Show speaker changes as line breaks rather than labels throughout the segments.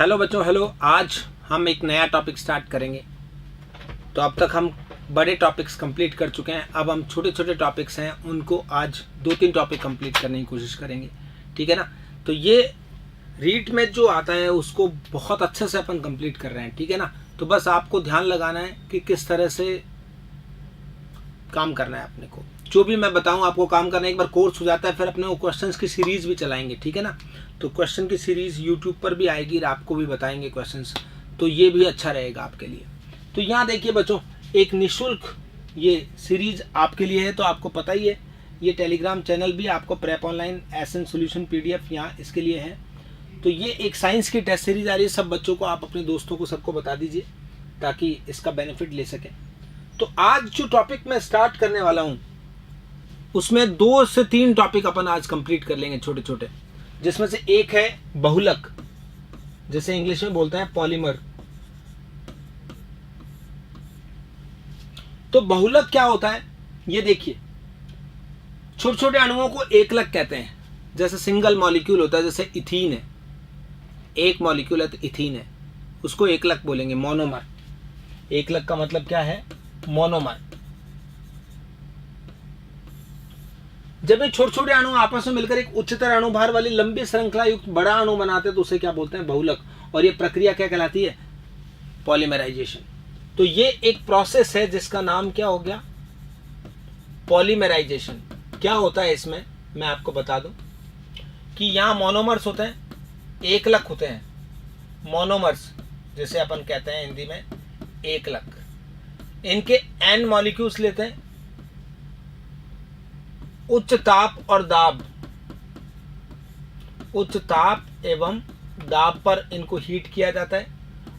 Hello बच्चों, hello. आज हम एक नया टॉपिक स्टार्ट करेंगे। तो अब तक हम बड़े टॉपिक्स कंप्लीट कर चुके हैं। अब हम छोटे छोटे टॉपिक्स हैं उनको आज 2-3 टॉपिक कंप्लीट करने की कोशिश करेंगे, ठीक है ना। तो ये रीट में जो आता है उसको बहुत अच्छे से अपन कंप्लीट कर रहे हैं, ठीक है ना। तो बस आपको ध्यान लगाना है कि किस तरह से काम करना है अपने को। जो भी मैं बताऊं आपको काम करना है। एक बार कोर्स हो जाता है फिर अपने वो क्वेश्चंस की सीरीज भी चलाएंगे, ठीक है ना। तो क्वेश्चन की सीरीज यूट्यूब पर भी आएगी और आपको भी बताएंगे क्वेश्चंस, तो ये भी अच्छा रहेगा आपके लिए। तो यहाँ देखिए बच्चों, एक निःशुल्क ये सीरीज आपके लिए है। तो आपको पता ही है ये टेलीग्राम चैनल भी आपको prep online SN solution PDF यहाँ इसके लिए है। तो ये एक साइंस की टेस्ट सीरीज आ रही है। सब बच्चों को आप अपने दोस्तों को सबको बता दीजिए ताकि इसका बेनिफिट ले सकें। तो आज जो टॉपिक मैं स्टार्ट करने वाला हूँ उसमें 2 से 3 टॉपिक अपन आज कंप्लीट कर लेंगे छोटे छोटे, जिसमें से एक है बहुलक, जैसे इंग्लिश में बोलते हैं पॉलीमर। तो बहुलक क्या होता है ये देखिए। छोटे छोटे अणुओं को एकलक कहते हैं। जैसे सिंगल मॉलिक्यूल होता है, जैसे इथीन है, एक मॉलिक्यूल है तो इथीन है, उसको एकलक बोलेंगे, मोनोमर। एकलक का मतलब क्या है? मोनोमर। जब ये छोटे छोटे अणु आपस में मिलकर एक उच्चतर अणुभार वाली लंबी श्रृंखला युक्त बड़ा अणु बनाते हैं तो उसे क्या बोलते हैं? बहुलक। और ये प्रक्रिया क्या कहलाती है? पॉलीमराइजेशन। तो ये एक प्रोसेस है जिसका नाम क्या हो गया? पॉलीमराइजेशन। क्या होता है इसमें मैं आपको बता दूं कि यहां मोनोमर्स होते हैं, एकलक होते हैं। मोनोमर्स जिसे अपन कहते हैं हिंदी में एकलक, इनके n मॉलिक्यूल्स लेते हैं। उच्च ताप और दाब, उच्च ताप एवं दाब पर इनको हीट किया जाता है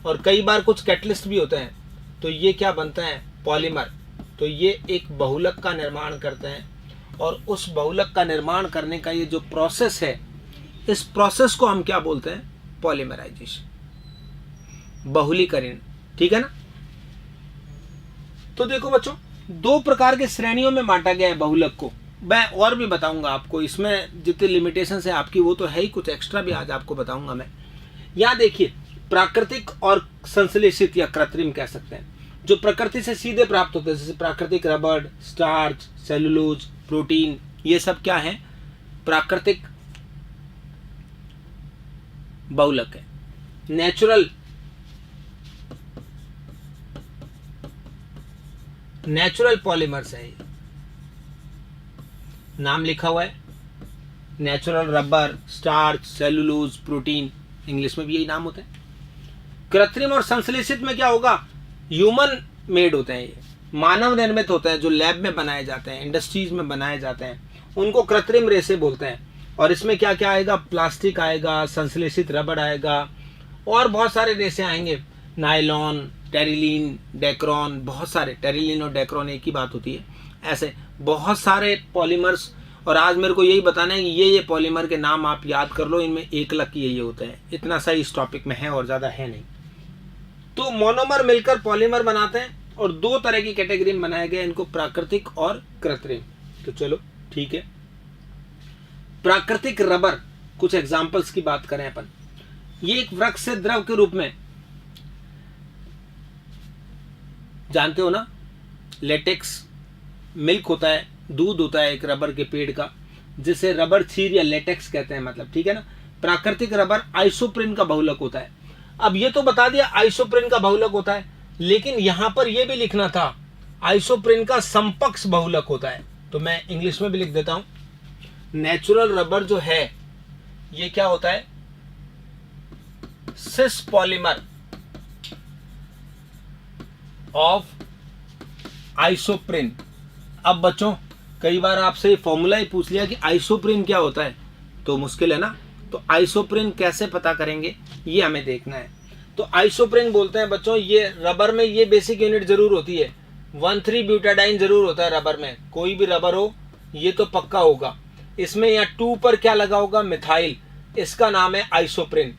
और कई बार कुछ कैटलिस्ट भी होते हैं। तो ये क्या बनता है? पॉलीमर। तो ये एक बहुलक का निर्माण करते हैं और उस बहुलक का निर्माण करने का ये जो प्रोसेस है, इस प्रोसेस को हम क्या बोलते हैं? पॉलीमराइजेशन, बहुलीकरण, ठीक है ना। तो देखो बच्चों, 2 प्रकार के श्रेणियों में बांटा गया है बहुलक को। मैं और भी बताऊंगा आपको, इसमें जितनी लिमिटेशंस है आपकी वो तो है ही, कुछ एक्स्ट्रा भी आज आपको बताऊंगा मैं। यहाँ देखिए, प्राकृतिक और संश्लेषित या कृत्रिम कह सकते हैं। जो प्रकृति से सीधे प्राप्त होते हैं, जैसे प्राकृतिक रबड़, स्टार्च, सेलुलोज, प्रोटीन, ये सब क्या है? प्राकृतिक बहुलक है। नेचुरल पॉलीमर्स है। ये नाम लिखा हुआ है, natural rubber, starch, cellulose, protein, English में भी यही नाम होता है। कृत्रिम और संश्लेषित में क्या होगा? ह्यूमन मेड होते हैं, ये मानव निर्मित होते हैं, जो लैब में बनाए जाते हैं, इंडस्ट्रीज में बनाए जाते हैं, उनको कृत्रिम रेसे बोलते हैं। और इसमें क्या क्या आएगा? प्लास्टिक आएगा, संश्लेषित रबड़ आएगा और बहुत सारे रेसे आएंगे, नायलॉन, टेरिलीन, डेक्रॉन, बहुत सारे। टेरिलीन और डेक्रॉन एक ही बात होती है। ऐसे बहुत सारे पॉलीमर्स। और आज मेरे को यही बताना है कि ये पॉलीमर के नाम आप याद कर लो, इनमें एकलक यही होते हैं। इतना सा इस टॉपिक में है और ज़्यादा है नहीं। तो मोनोमर मिलकर पॉलीमर बनाते हैं और 2 तरह की कैटेगरी में बनाया गया इनको, प्राकृतिक और कृत्रिम। तो चलो ठीक है। प्राकृतिक रबर, कुछ एग्जाम्पल्स की बात करें अपन। ये एक वृक्ष से द्रव के रूप में, जानते हो ना, लेटेक्स मिल्क होता है, दूध होता है एक रबर के पेड़ का, जिसे रबर क्षीर या लेटेक्स कहते हैं, मतलब, ठीक है ना। प्राकृतिक रबर आइसोप्रिन का बहुलक होता है। अब ये तो बता दिया आइसोप्रिन का बहुलक होता है, लेकिन यहां पर यह भी लिखना था आइसोप्रिन का समकक्ष बहुलक होता है। तो मैं इंग्लिश में भी लिख देता हूं, नेचुरल रबर जो है ये क्या होता है? सिस पॉलीमर ऑफ आइसोप्रिन। अब बच्चों, कई बार आपसे ये फॉर्मूला ही पूछ लिया कि आइसोप्रिन क्या होता है, तो मुश्किल है ना। तो आइसोप्रिन कैसे पता करेंगे ये हमें देखना है। तो आइसोप्रिन बोलते हैं बच्चों, ये रबर में ये बेसिक यूनिट जरूर होती है, 1,3 ब्यूटाडाइन जरूर होता है रबर में। कोई भी रबर हो ये तो पक्का होगा। इसमें यहाँ 2 पर क्या लगा होगा? मिथाइल। इसका नाम है आइसोप्रिन।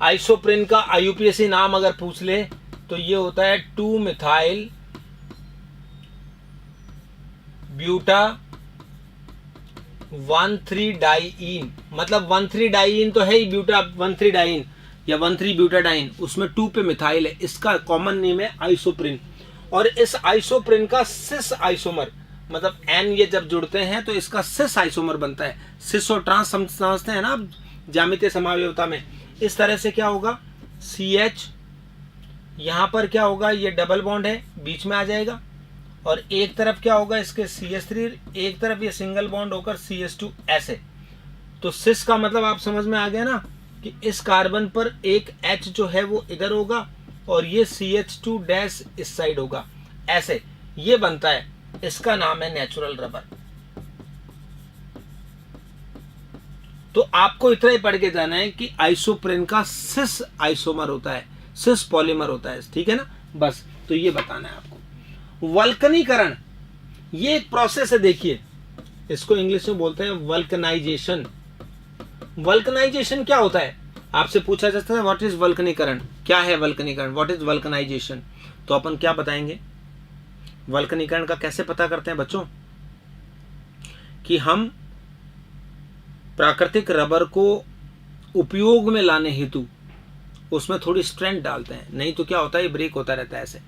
आइसोप्रिन का आईयूपीएसी नाम अगर पूछ ले तो ये होता है 2 मिथाइल ब्यूटा 1,3 डाइईन। मतलब 1,3 डाइईन तो है ही, ब्यूटा 1,3 डाइईन। या 1,3 ब्यूटाडाइन, उसमें 2 पे मिथाइल है, इसका कॉमन नेम है आइसोप्रिन। और इस आइसोप्रिन का सिस आइसोमर, मतलब एन ये जब जुड़ते हैं तो इसका सिस आइसोमर बनता है। सिस और ट्रांस समझते हैं ना आप ज्यामितीय समावयवता में। इस तरह से क्या होगा, CH यहां पर क्या होगा, ये डबल बॉन्ड है, बीच में आ जाएगा, और एक तरफ क्या होगा इसके CH3, एक तरफ ये सिंगल बॉन्ड होकर CH2 ऐसे। तो सिस का मतलब आप समझ में आ गया ना कि इस कार्बन पर एक H जो है वो इधर होगा और ये CH2 डैश इस साइड होगा, ऐसे ये बनता है। इसका नाम है नेचुरल रबर। तो आपको इतना ही पढ़ के जाना है कि आइसोप्रिन का सिस आइसोमर होता है, सिस पॉलीमर होता है, ठीक है ना, बस। तो ये बताना है आपको। वल्कनीकरण ये एक प्रोसेस है, देखिए इसको इंग्लिश में बोलते हैं वल्कनाइजेशन। वल्कनाइजेशन क्या होता है, आपसे पूछा जाता है व्हाट इज वल्कनीकरण, क्या है वल्कनीकरण, व्हाट इज वल्कनाइजेशन। तो अपन क्या बताएंगे, वल्कनीकरण का कैसे पता करते हैं बच्चों, कि हम प्राकृतिक रबर को उपयोग में लाने हेतु उसमें थोड़ी स्ट्रेंथ डालते हैं, नहीं तो क्या होता है ये ब्रेक होता रहता है ऐसे।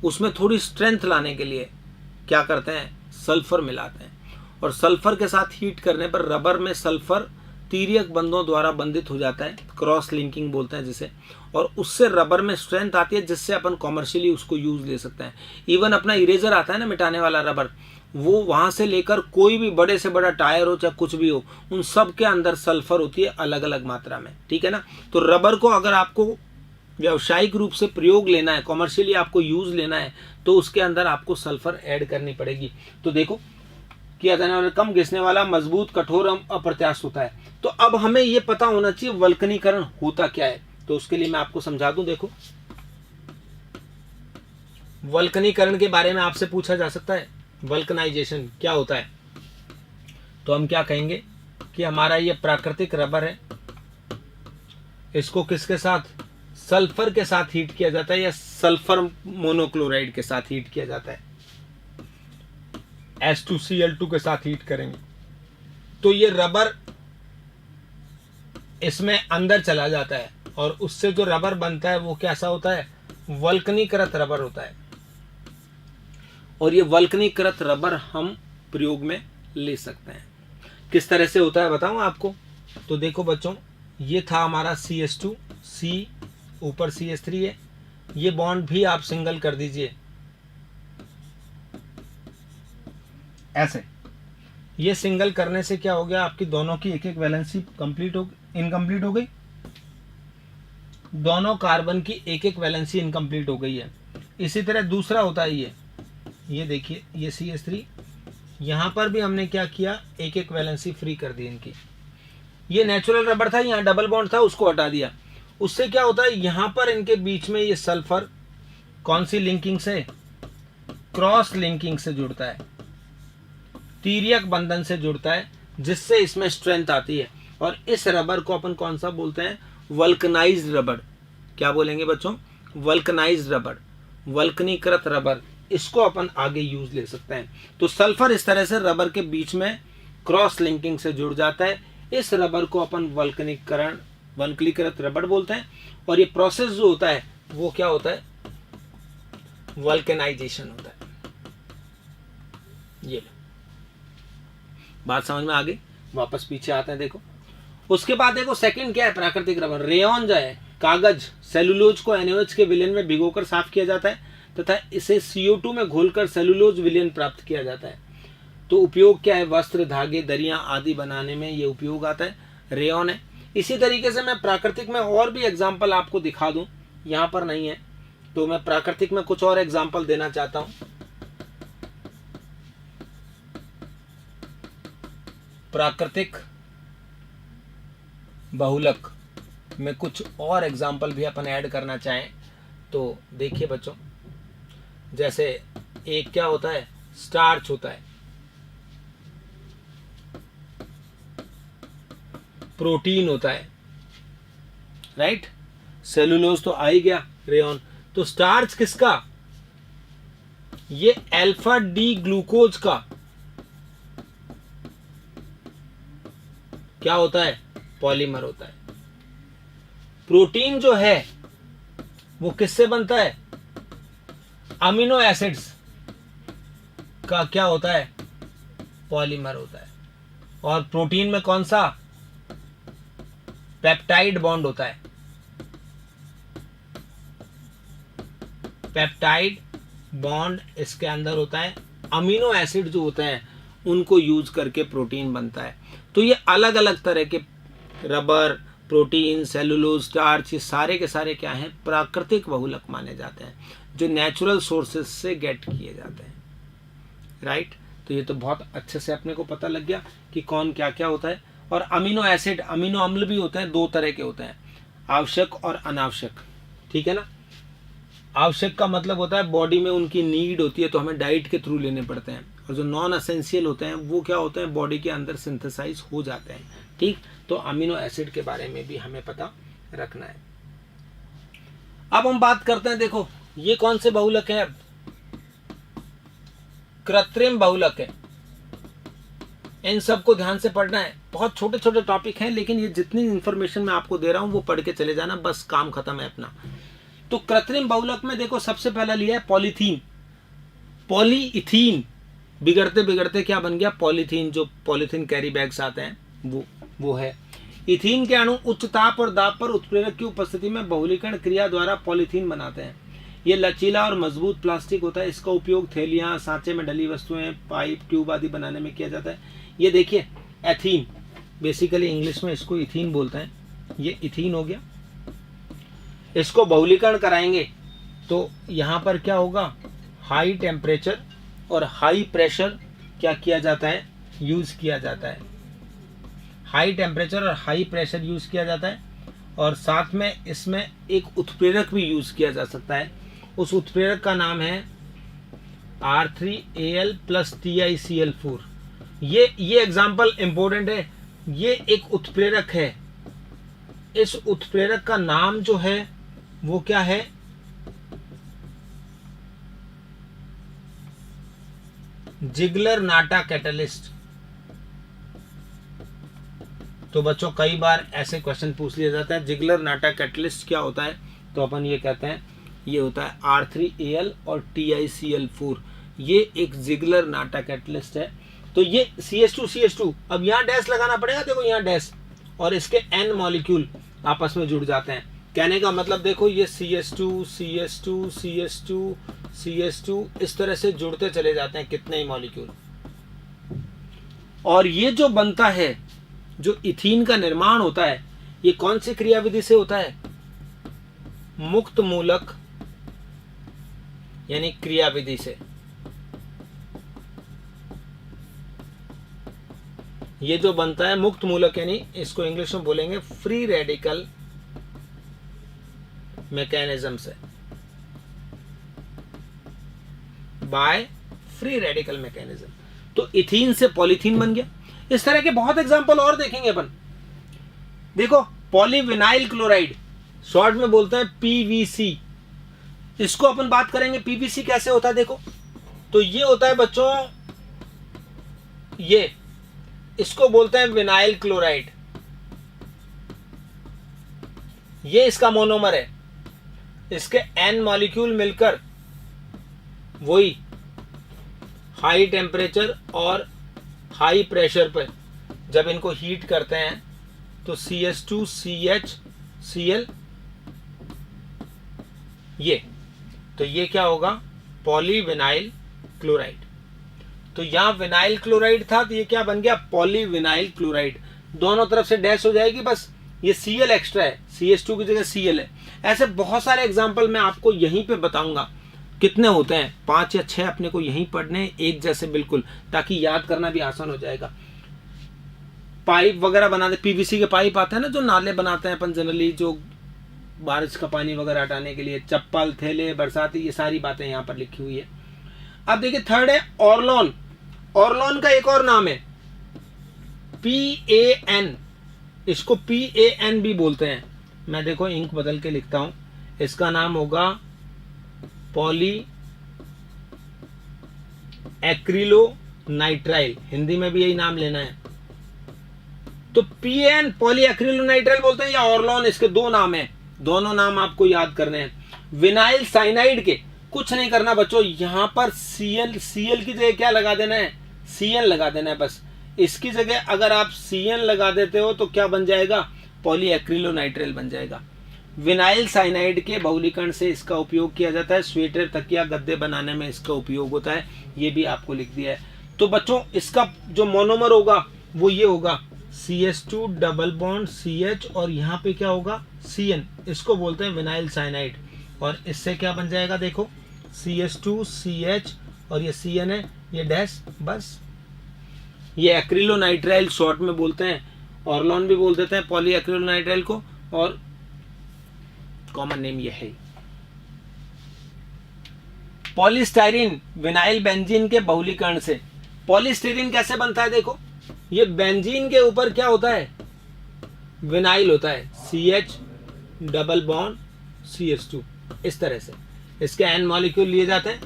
उसमें थोड़ी स्ट्रेंथ लाने के लिए क्या करते हैं, सल्फर मिलाते हैं, और सल्फर के साथ हीट करने पर रबर में सल्फर तिर्यक बंधों द्वारा बंधित हो जाता है, क्रॉस लिंकिंग बोलते हैं जिसे, और उससे रबर में स्ट्रेंथ आती है जिससे अपन कॉमर्शियली उसको यूज ले सकते हैं। इवन अपना इरेजर आता है ना मिटाने वाला रबर, वो वहां से लेकर कोई भी बड़े से बड़ा टायर हो चाहे कुछ भी हो, उन सब के अंदर सल्फर होती है अलग अलग मात्रा में, ठीक है ना। तो रबर को अगर आपको व्यावसायिक रूप से प्रयोग लेना है, कॉमर्शियली आपको यूज लेना है, तो उसके अंदर आपको सल्फर ऐड करनी पड़ेगी। तो देखो किया जाने वाला, कम घिसने वाला, मजबूत, कठोर, अप्रत्यास्थ होता है। तो अब हमें यह पता होना चाहिए वल्कनीकरण होता क्या है, तो उसके लिए मैं आपको समझा दूं। देखो वल्कनीकरण के बारे में आपसे पूछा जा सकता है, वल्कनाइजेशन क्या होता है, तो हम क्या कहेंगे कि हमारा ये प्राकृतिक रबर है, इसको किसके साथ, सल्फर के साथ हीट किया जाता है, या सल्फर मोनोक्लोराइड के साथ हीट किया जाता है, H2Cl2 के साथ हीट करेंगे तो ये रबर इसमें अंदर चला जाता है, और उससे जो रबर बनता है वो कैसा होता है, वल्कनीकृत रबर होता है। और ये वल्कनीकृत रबर हम प्रयोग में ले सकते हैं। किस तरह से होता है बताऊं आपको। तो देखो बच्चों, ये था हमारा CH2, C ऊपर CH3 है, ये बॉन्ड भी आप सिंगल कर दीजिए ऐसे। ये सिंगल करने से क्या हो गया, आपकी दोनों की एक एक वैलेंसी कंप्लीट हो, इनकम्प्लीट हो गई, दोनों कार्बन की एक एक वैलेंसी इनकम्प्लीट हो गई है। इसी तरह दूसरा होता है ये देखिए, ये CH3, यहां पर भी हमने क्या किया, एक एक वैलेंसी फ्री कर दी इनकी। ये नेचुरल रबर था, यहाँ डबल बॉन्ड था, उसको हटा दिया। उससे क्या होता है, यहां पर इनके बीच में ये सल्फर कौन सी लिंकिंग से, क्रॉस लिंकिंग से जुड़ता है, तिर्यक बंधन से जुड़ता है, जिससे इसमें स्ट्रेंथ आती है। और इस रबर को अपन कौन सा बोलते हैं, वल्कनाइज्ड रबर। क्या बोलेंगे बच्चों, वल्कनाइज्ड रबर, वल्कनीकृत रबर, इसको अपन आगे यूज ले सकते हैं। तो सल्फर इस तरह से रबर के बीच में क्रॉस लिंकिंग से जुड़ जाता है, इस रबर को अपन वल्कनीकृत रबर बोलते हैं। और ये प्रोसेस जो होता है वो क्या होता है, वल्कनाइजेशन होता है। ये बात समझ में आ गई, वापस पीछे आते हैं। देखो उसके बाद देखो सेकंड क्या है, प्राकृतिक रबर। रेयॉन जो है, कागज, सेलुलोज को NaOH के विलयन में भिगोकर साफ किया जाता है तथा इसे CO2 में घोलकर सेलुलोज विलयन प्राप्त किया जाता है। तो उपयोग क्या है, वस्त्र, धागे, दरियां आदि बनाने में ये उपयोग आता है, रेयॉन है। इसी तरीके से मैं प्राकृतिक में और भी एग्जाम्पल आपको दिखा दूं, यहाँ पर नहीं है तो मैं प्राकृतिक में कुछ और एग्जाम्पल देना चाहता हूं। प्राकृतिक बहुलक में कुछ और एग्जाम्पल भी अपन ऐड करना चाहें तो देखिए बच्चों, जैसे एक क्या होता है, स्टार्च होता है, प्रोटीन होता है, राइट, सेलुलोज तो आ ही गया, रेयॉन। तो स्टार्च किसका, ये अल्फा डी ग्लूकोज का क्या होता है, पॉलीमर होता है। प्रोटीन जो है वो किससे बनता है? अमीनो एसिड्स का क्या होता है? पॉलीमर होता है। और प्रोटीन में कौन सा? पेप्टाइड बॉन्ड होता है। पेप्टाइड बॉन्ड इसके अंदर होता है। अमीनो एसिड जो होते हैं उनको यूज करके प्रोटीन बनता है। तो ये अलग अलग तरह के रबर, प्रोटीन, सेलुलोज, स्टार्च, ये सारे के सारे क्या हैं? प्राकृतिक बहुलक माने जाते हैं, जो नेचुरल सोर्सेज से गेट किए जाते हैं। राइट? तो ये तो बहुत अच्छे से अपने को पता लग गया कि कौन क्या क्या होता है। और अमीनो एसिड, अमीनो अम्ल भी होते हैं, दो तरह के होते हैं, आवश्यक और अनावश्यक। ठीक है ना? आवश्यक का मतलब होता है बॉडी में उनकी नीड होती है तो हमें डाइट के थ्रू लेने पड़ते हैं, और जो नॉन असेंशियल होते हैं वो क्या होते हैं? बॉडी के अंदर सिंथेसाइज हो जाते हैं। ठीक? तो अमीनो एसिड के बारे में भी हमें पता रखना है। अब हम बात करते हैं, देखो ये कौन से बहुलक है? कृत्रिम बहुलक है। इन सबको ध्यान से पढ़ना है। बहुत छोटे छोटे टॉपिक हैं, लेकिन ये जितनी इंफॉर्मेशन मैं आपको दे रहा हूं वो पढ़ के चले जाना, बस काम खत्म है अपना। तो कृत्रिम बहुलक में देखो सबसे पहला लिया है पॉलीथीन। पॉलीइथीन बिगड़ते बिगड़ते क्या बन गया? पॉलीथीन। जो पॉलीथीन कैरी बैग्स आते हैं वो है। इथीन के अणु उच्च ताप और दाब पर उत्प्रेरक की उपस्थिति में बहुलीकरण क्रिया द्वारा पॉलीथीन बनाते हैं। ये लचीला और मजबूत प्लास्टिक होता है। इसका उपयोग थैलियां, सांचे में डली वस्तुएं, पाइप, ट्यूब आदि बनाने में किया जाता है। ये देखिए एथीन, बेसिकली इंग्लिश में इसको इथीन बोलते हैं। ये इथीन हो गया। इसको बहुलीकरण कराएंगे तो यहाँ पर क्या होगा? हाई टेम्परेचर और हाई प्रेशर क्या किया जाता है? यूज किया जाता है। हाई टेम्परेचर और हाई प्रेशर यूज किया जाता है, और साथ में इसमें एक उत्प्रेरक भी यूज किया जा सकता है। उस उत्प्रेरक का नाम है R3Al + TiCl4। ये एग्जाम्पल इंपॉर्टेंट है। ये एक उत्प्रेरक है। इस उत्प्रेरक का नाम जो है वो क्या है? जिगलर-नाटा कैटलिस्ट। तो बच्चों कई बार ऐसे क्वेश्चन पूछ लिया जाता है, जिगलर-नाटा कैटलिस्ट क्या होता है? तो अपन ये कहते हैं ये होता है R3Al और TiCl4। ये एक जिगलर-नाटा कैटलिस्ट है। तो ये CH2 अब यहाँ डैश लगाना पड़ेगा, देखो यहाँ डैश, और इसके N मॉलिक्यूल आपस में जुड़ जाते हैं। कहने का मतलब देखो ये CH2 इस तरह से जुड़ते चले जाते हैं, कितने ही मॉलिक्यूल। और ये जो बनता है, जो इथीन का निर्माण होता है, ये कौन सी क्रियाविधि से होता है? मुक्त मूलक यानी क्रियाविधि से। ये जो बनता है मुक्त मूलक, यानी इसको इंग्लिश में बोलेंगे फ्री रेडिकल मैकेनिज्म से, बाय फ्री रेडिकल मैकेनिज्म। तो इथीन से पॉलीथीन बन गया। इस तरह के बहुत एग्जांपल और देखेंगे अपन। देखो पॉलीविनाइल क्लोराइड, शॉर्ट में बोलते हैं PVC। इसको अपन बात करेंगे PVC कैसे होता है। देखो तो ये होता है बच्चों, ये इसको बोलते हैं विनाइल क्लोराइड। ये इसका मोनोमर है। इसके N मॉलिक्यूल मिलकर वही हाई टेम्परेचर और हाई प्रेशर पर जब इनको हीट करते हैं तो CH2CHCl, तो ये क्या होगा? Polyvinyl chloride. तो यहां विनाइल क्लोराइड था तो ये क्या बन गया? Polyvinyl chloride. दोनों तरफ से डैश हो जाएगी, बस ये Cl एक्स्ट्रा है, CH2 की जगह Cl है। ऐसे बहुत सारे एग्जाम्पल मैं आपको यहीं पे बताऊंगा। कितने होते हैं? 5 या 6 अपने को यहीं पढ़ने, एक जैसे बिल्कुल, ताकि याद करना भी आसान हो जाएगा। पाइप वगैरह बनाते, PVC के पाइप आते हैं ना, जो नाले बनाते हैं अपन जनरली, जो बारिश का पानी वगैरह हटाने के लिए, चप्पल, थैले, बरसाती, ये सारी बातें यहाँ पर लिखी हुई है। अब देखिए थर्ड है ऑर्लोन। ऑर्लोन का एक और नाम है PAN। इसको PAN भी बोलते हैं। मैं देखो इंक बदल के लिखता हूं, इसका नाम होगा पॉली एक्रिलोनाइट्राइल। हिंदी में भी यही नाम लेना है। तो PAN पॉली एक्रिलोनाइट्राइल बोलते हैं या ऑर्लोन, इसके दो नाम है। दोनों नाम आपको याद करने हैं। विनाइल साइनाइड के कुछ नहीं करना बच्चों, यहाँ पर Cl की जगह क्या लगा देना है, Cn लगा देना है बस। इसकी जगह अगर आप Cn लगा देते हो तो क्या बन जाएगा, पॉलीएक्रिलोनाइट्राइल बन जाएगा। विनाइल साइनाइड के बहुलीकरण से इसका उपयोग किया जाता है, स्वेटर तकिया गद्दे बनाने में इसका उपयोग होता है, ये भी आपको लिख दिया है। तो बच्चों इसका जो मोनोमर होगा वो ये होगा CH2 डबल बॉन्ड CH और यहाँ पे क्या होगा Cn, इसको बोलते हैं विनाइल साइनाइड। और इससे क्या बन जाएगा देखो, CH2 CH और ये Cn है, ये डैश, बस। ये एक्रिलोनाइट्राइल शॉर्ट में बोलते हैं, ऑर्लोन भी बोल देते हैं पॉली एक्रिलोनाइट्राइल को, और कॉमन नेम ये है। पॉलीस्टाइरीन विनाइल बेंजीन के बहुलीकरण से। पॉलीस्टाइरीन कैसे बनता है देखो, ये बेंजीन के ऊपर क्या होता है, विनाइल होता है, CH डबल बॉन्ड CH2, इस तरह से इसके N मॉलिक्यूल लिए जाते हैं।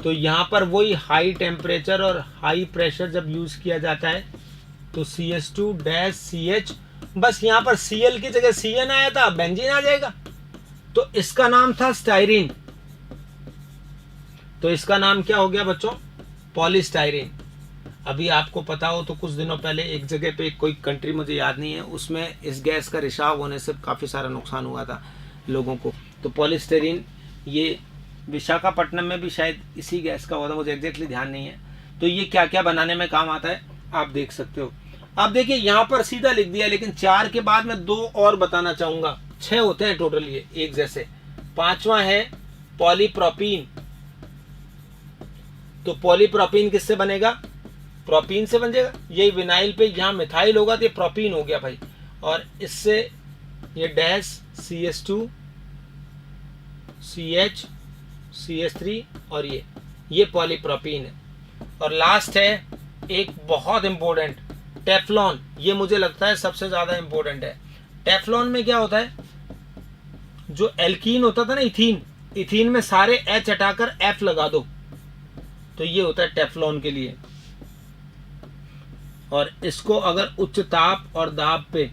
तो यहाँ पर वही हाई टेम्परेचर और हाई प्रेशर जब यूज किया जाता है तो CH2 डैश CH, बस यहाँ पर Cl की जगह Cn आया था, बेंजीन आ जाएगा। तो इसका नाम था स्टाइरीन, तो इसका नाम क्या हो गया बच्चों, पॉलीस्टाइरीन। अभी आपको पता हो तो कुछ दिनों पहले एक जगह पे, कोई कंट्री मुझे याद नहीं है, उसमें इस गैस का रिसाव होने से काफ़ी सारा नुकसान हुआ था लोगों को। तो पॉलीस्टाइरीन ये विशाखापट्टनम में भी शायद इसी गैस का हुआ था, मुझे एग्जैक्टली ध्यान नहीं है। तो ये क्या क्या बनाने में काम आता है आप देख सकते हो। अब देखिए यहाँ पर सीधा लिख दिया, लेकिन 4 के बाद मैं 2 और बताना चाहूँगा, 6 होते हैं टोटल ये एक जैसे। 5वां है पॉलीप्रोपीन। तो पॉलीप्रोपीन किससे बनेगा, प्रोपीन से बन जाएगा। यही विनाइल पे यहाँ मिथाइल होगा तो ये प्रोपीन हो गया भाई, और इससे ये डैश CH2 CH CH3 और ये पॉलीप्रोपीन है। और लास्ट है एक बहुत इंपॉर्टेंट, टेफ्लॉन। ये मुझे लगता है सबसे ज्यादा इंपॉर्टेंट है। टेफ्लॉन में क्या होता है, जो एल्कीन होता था ना इथीन में सारे H हटाकर F लगा दो, तो ये होता है टेफ्लॉन के लिए। और इसको अगर उच्च ताप और दाब पे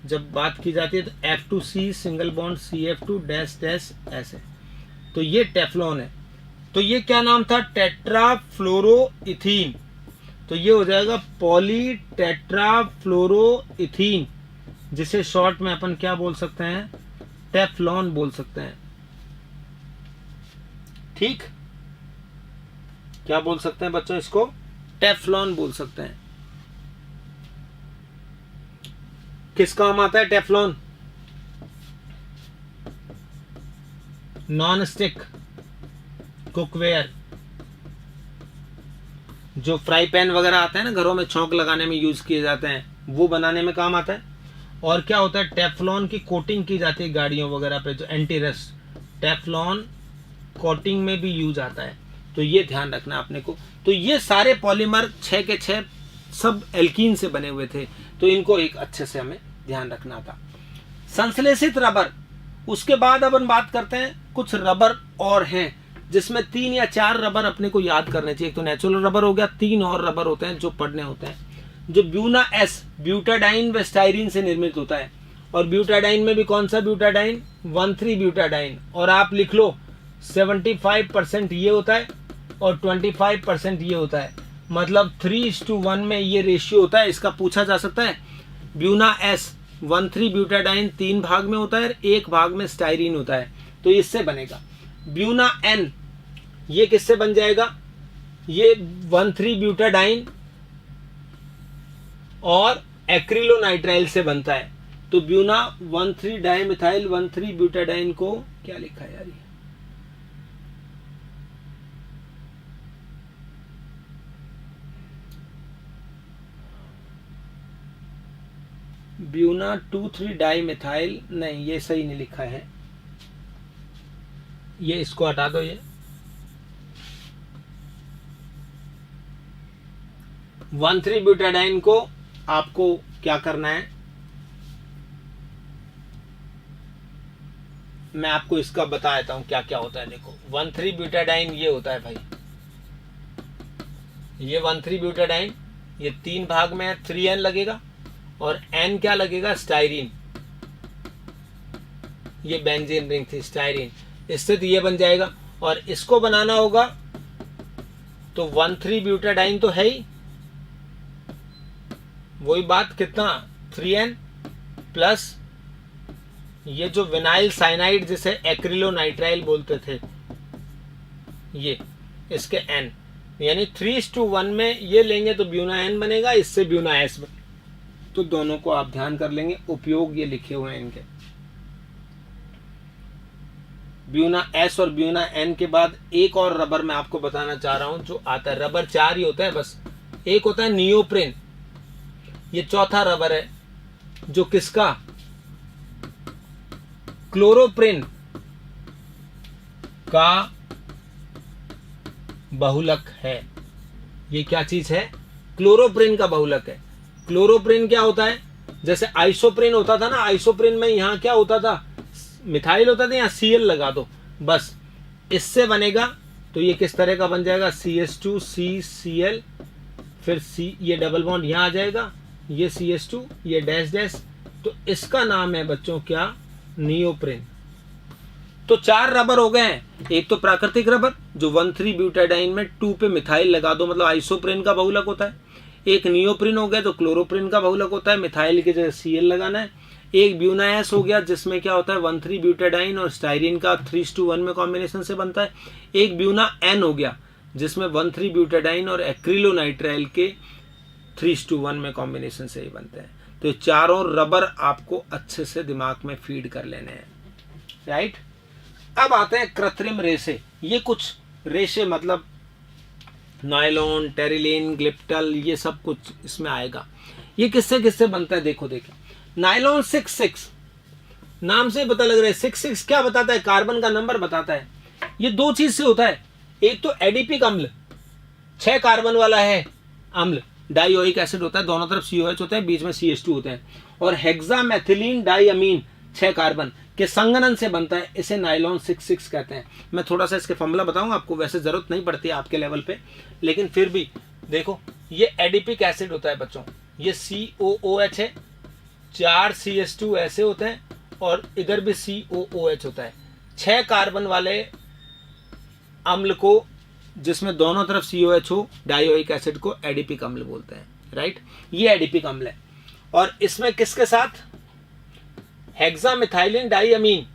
जब बात की जाती है तो F2C single bond CF2 dash dash ऐसे, तो ये टेफ्लॉन है। तो ये क्या नाम था, टेट्राफ्लोरोइथीन। तो ये हो जाएगा पॉली टेट्राफ्लोरोइथीन, जिसे शॉर्ट में अपन क्या बोल सकते हैं, टेफ्लॉन बोल सकते हैं। ठीक, क्या बोल सकते हैं बच्चों, इसको टेफ्लॉन बोल सकते हैं। किस काम आता है टेफ्लॉन, नॉन स्टिक कुकवेयर, जो फ्राई पैन वगैरह आते हैं ना घरों में, छौंक लगाने में यूज किए जाते हैं, वो बनाने में काम आता है। और क्या होता है, टेफ्लॉन की कोटिंग की जाती है गाड़ियों वगैरह पे, जो एंटी रस्ट, टेफ्लॉन कोटिंग में भी यूज आता है। तो ये ध्यान रखना आपने को। तो ये सारे पॉलीमर 6 के 6 सब एल्कीन से बने हुए थे, तो इनको एक अच्छे से हमें ध्यान रखना था। संश्लेषित रबर, उसके बाद अपन बात करते हैं कुछ रबर और हैं, जिसमें 3 या 4 रबर अपने को याद करने चाहिए। एक तो नेचुरल रबर हो गया, 3 और रबर होते हैं जो पढ़ने होते हैं। जो ब्यूना एस ब्यूटाडाइन व स्टाइरीन से निर्मित होता है, और ब्यूटाडाइन में भी कौन सा ब्यूटाडाइन, 1,3 ब्यूटाडाइन। और आप लिख लो 75% ये होता है और 25% ये होता है, मतलब 3:1 में ये रेशियो होता है। इसका पूछा जा सकता है। ब्यूना एस 1,3 ब्यूटाडाइन 3 भाग में होता है और 1 भाग में स्टाइरीन होता है, तो इससे बनेगा। ब्यूना एन ये किससे बन जाएगा, ये 1,3 ब्यूटाडाइन और एक्रिलोनाइट्राइल से बनता है। तो ब्यूना 1,3 डाइमिथाइल 1,3 ब्यूटाडाइन को क्या लिखा है यार, ब्यूना 2,3 डाइमिथाइल, नहीं ये सही नहीं लिखा है, ये इसको हटा दो। ये 1,3 ब्यूटाडाइन को आपको क्या करना है, मैं आपको इसका बता देता हूं क्या क्या होता है। देखो 1,3 ब्यूटाडाइन ये होता है भाई, ये 1,3 ब्यूटाडाइन, ये 3 भाग में है, 3N लगेगा, और N क्या लगेगा, स्टाइरीन। ये बेंजीन रिंग थी स्टाइरिन, इससे तो ये बन जाएगा। और इसको बनाना होगा तो 1,3-ब्यूटाडाइन तो है ही, वही बात, कितना 3N प्लस ये जो विनाइल साइनाइड जिसे एक्रिलोनाइट्राइल बोलते थे, ये इसके N, यानी 3:1 में ये लेंगे तो ब्यूना N बनेगा, इससे ब्यूना S बनेगा। तो दोनों को आप ध्यान कर लेंगे, उपयोग ये लिखे हुए हैं इनके। ब्यूना S और ब्यूना N के बाद एक और रबर मैं आपको बताना चाह रहा हूं जो आता है। रबर 4 ही होता है बस। एक होता है नियोप्रिन, ये चौथा रबर है जो किसका, क्लोरोप्रिन का बहुलक है। ये क्या चीज है, क्लोरोप्रिन का बहुलक है। क्लोरोप्रिन क्या होता है, जैसे आइसोप्रिन होता था ना, आइसोप्रिन में यहां क्या होता था, मिथाइल होता था, यहाँ Cl लगा दो बस, इससे बनेगा। तो ये किस तरह का बन जाएगा, CH2CCl, फिर C, ये डबल बॉन्ड यहाँ आ जाएगा, ये CH2, ये डैश डैश, तो इसका नाम है बच्चों क्या, नियोप्रिन। तो 4 रबर हो गए हैं। एक तो प्राकृतिक रबर जो 1,3-ब्यूटाडाइन में 2 पे मिथाइल लगा दो, मतलब आइसोप्रिन का बहुलक होता है। एक नियोप्रिन हो गया तो क्लोरोप्रिन का बहुलक होता है, मिथाइल की जगह Cl लगाना है। एक ब्यूना S हो गया जिसमें क्या होता है 1,3-ब्यूटाडाइन और स्टाइरिन का 3:1 में कॉम्बिनेशन से बनता है। एक ब्यूना N हो गया जिसमें 1,3-ब्यूटाडाइन और एक्रिलोनाइट्राइल के 3:1 में कॉम्बिनेशन से ही बनते हैं। तो ये चारों रबर आपको अच्छे से दिमाग में फीड कर लेने हैं, राइट। अब आते हैं कृत्रिम रेशे। ये कुछ रेशे मतलब नायलॉन, टेरिलीन, ग्लिप्टल, ये सब कुछ इसमें आएगा। ये किससे किससे बनता है, देखो नायलॉन 66, नाम से पता लग रहा है। 66 क्या बताता है, कार्बन का नंबर बताता है। ये 2 चीज से होता है, एक तो एडिपिक अम्ल 6 कार्बन वाला है अम्ल, डाइओइक एसिड होता है, दोनों तरफ COH होते हैं, बीच में CH2 होते हैं। और हेक्सामेथिलीन डाइअमीन 6 कार्बन के संगठन से बनता है, इसे नायलॉन 66 कहते हैं। मैं थोड़ा सा इसके फॉर्मूला बताऊंगा आपको, वैसे जरूरत नहीं पड़ती है आपके लेवल पे, लेकिन फिर भी देखो, ये एडिपिक एसिड होता है बच्चों, ये COOH है, 4 CH2 ऐसे होते हैं, और इधर भी COOH होता है। 6 कार्बन वाले अम्ल को, जिसमें दोनों तरफ COH हो, डाइओइक एसिड को एडिपिक अम्ल बोलते हैं, राइट। ये एडिपिक अम्ल है। और इसमें किसके साथ, हेक्सामेथिलीन डाइअमीन।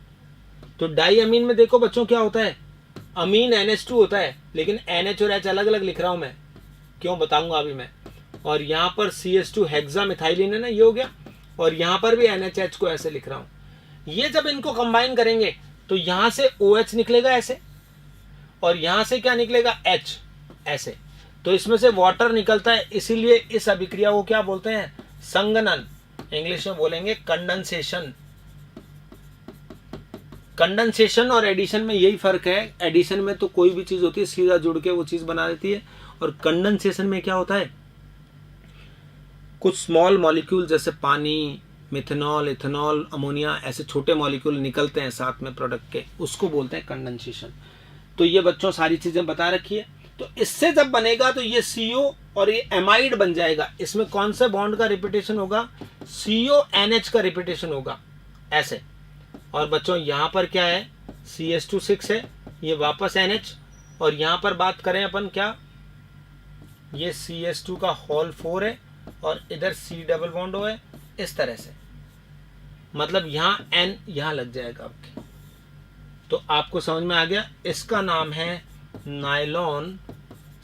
तो डाइअमीन में देखो बच्चों क्या होता है, अमीन NH2 होता है, लेकिन NH और H अलग अलग लिख रहा हूं मैं, क्यों बताऊंगा अभी मैं। और यहां पर CH2 हेक्सामेथिलीन है ना, ये हो गया, और यहां पर भी NHH को ऐसे लिख रहा हूं। ये जब इनको कंबाइन करेंगे तो यहां से OH निकलेगा ऐसे, और यहां से क्या निकलेगा, H ऐसे। तो इसमें से वाटर निकलता है, इसीलिए इस अभिक्रिया को क्या बोलते हैं, संघनन। इंग्लिश में बोलेंगे कंडेंसेशन। कंडेंसेशन और एडिशन में यही फर्क है। एडिशन में तो कोई भी चीज होती है सीधा जुड़ के वो चीज बना देती है, और कंडेंसेशन में क्या होता है, कुछ स्मॉल मॉलिक्यूल जैसे पानी, मिथेनॉल, इथेनॉल, अमोनिया, ऐसे छोटे मॉलिक्यूल निकलते हैं साथ में प्रोडक्ट के, उसको बोलते हैं कंडेंसेशन। तो ये बच्चों सारी चीजें बता रखी है। तो इससे जब बनेगा तो ये CO और ये एमाइड बन जाएगा। इसमें कौन से बॉन्ड का रिपीटेशन होगा, CONH का रिपीटेशन होगा ऐसे। और बच्चों यहां पर क्या है, CH2 है, ये वापस NH, और यहां पर बात करें अपन क्या, ये CH2 का होल 4 है, और इधर C डबल बॉन्ड है, इस तरह से, मतलब यहां N यहां लग जाएगा आपके। तो आपको समझ में आ गया, इसका नाम है नायलॉन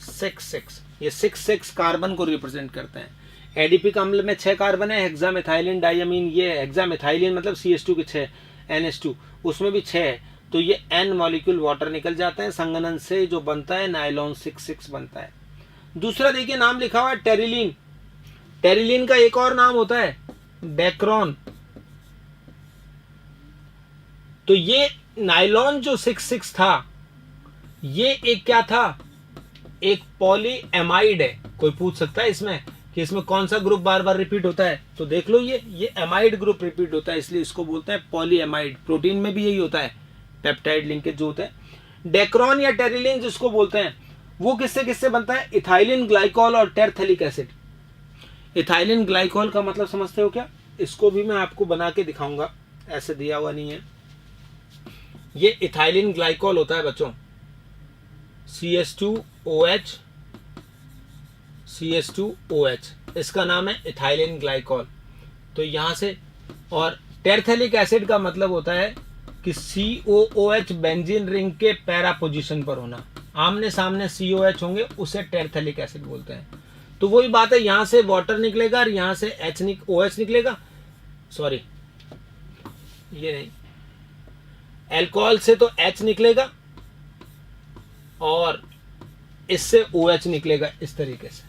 66। ये 66 कार्बन को रिप्रेजेंट करते हैं। एडिपिक अम्ल में 6 कार्बन है, हेक्सामेथिलीन डाइअमीन, ये हेक्सामेथिलीन मतलब CH2 के 6, NH2 उसमें भी 6 है। तो ये N मॉलिक्यूल वाटर निकल जाते हैं, संघनन से जो बनता है नायलॉन 66 बनता है। दूसरा देखिए नाम लिखा हुआ है टेरिलीन। टेरिलीन का एक और नाम होता है डेक्रॉन। तो ये नायलॉन जो 66 था, ये एक क्या था, एक पॉलीएमाइड है। कोई पूछ सकता है इसमें कि इसमें कौन सा ग्रुप बार बार रिपीट होता है, तो देख लो ये एमाइड ग्रुप रिपीट होता है, इसलिए इसको बोलते हैं पॉलीएमाइड। प्रोटीन में भी यही होता है, पेप्टाइड लिंकेज जो होता है। डेक्रॉन या टेरिलीन जिसको बोलते हैं, वो किससे किससे बनता है, इथाइलिन ग्लाइकॉल और टेरथेलिक एसिड। इथाइलिन ग्लाइकॉल का मतलब समझते हो क्या, इसको भी मैं आपको बना के दिखाऊंगा, ऐसे दिया हुआ नहीं है, ये इथाइलिन ग्लाइकॉल होता है बच्चों, CH2OH, CH2OH, इसका नाम है इथाइलिन ग्लाइकॉल। तो यहाँ से, और टेरथेलिक एसिड का मतलब होता है कि COOH बेंजीन रिंग के पैरा पोजीशन पर होना, आमने सामने COH होंगे, उसे टेरथेलिक एसिड बोलते हैं। तो वही बात है, यहाँ से वाटर निकलेगा और यहाँ से OH निकलेगा, सॉरी ये नहीं, अल्कोहल से तो H निकलेगा और इससे OH निकलेगा इस तरीके से।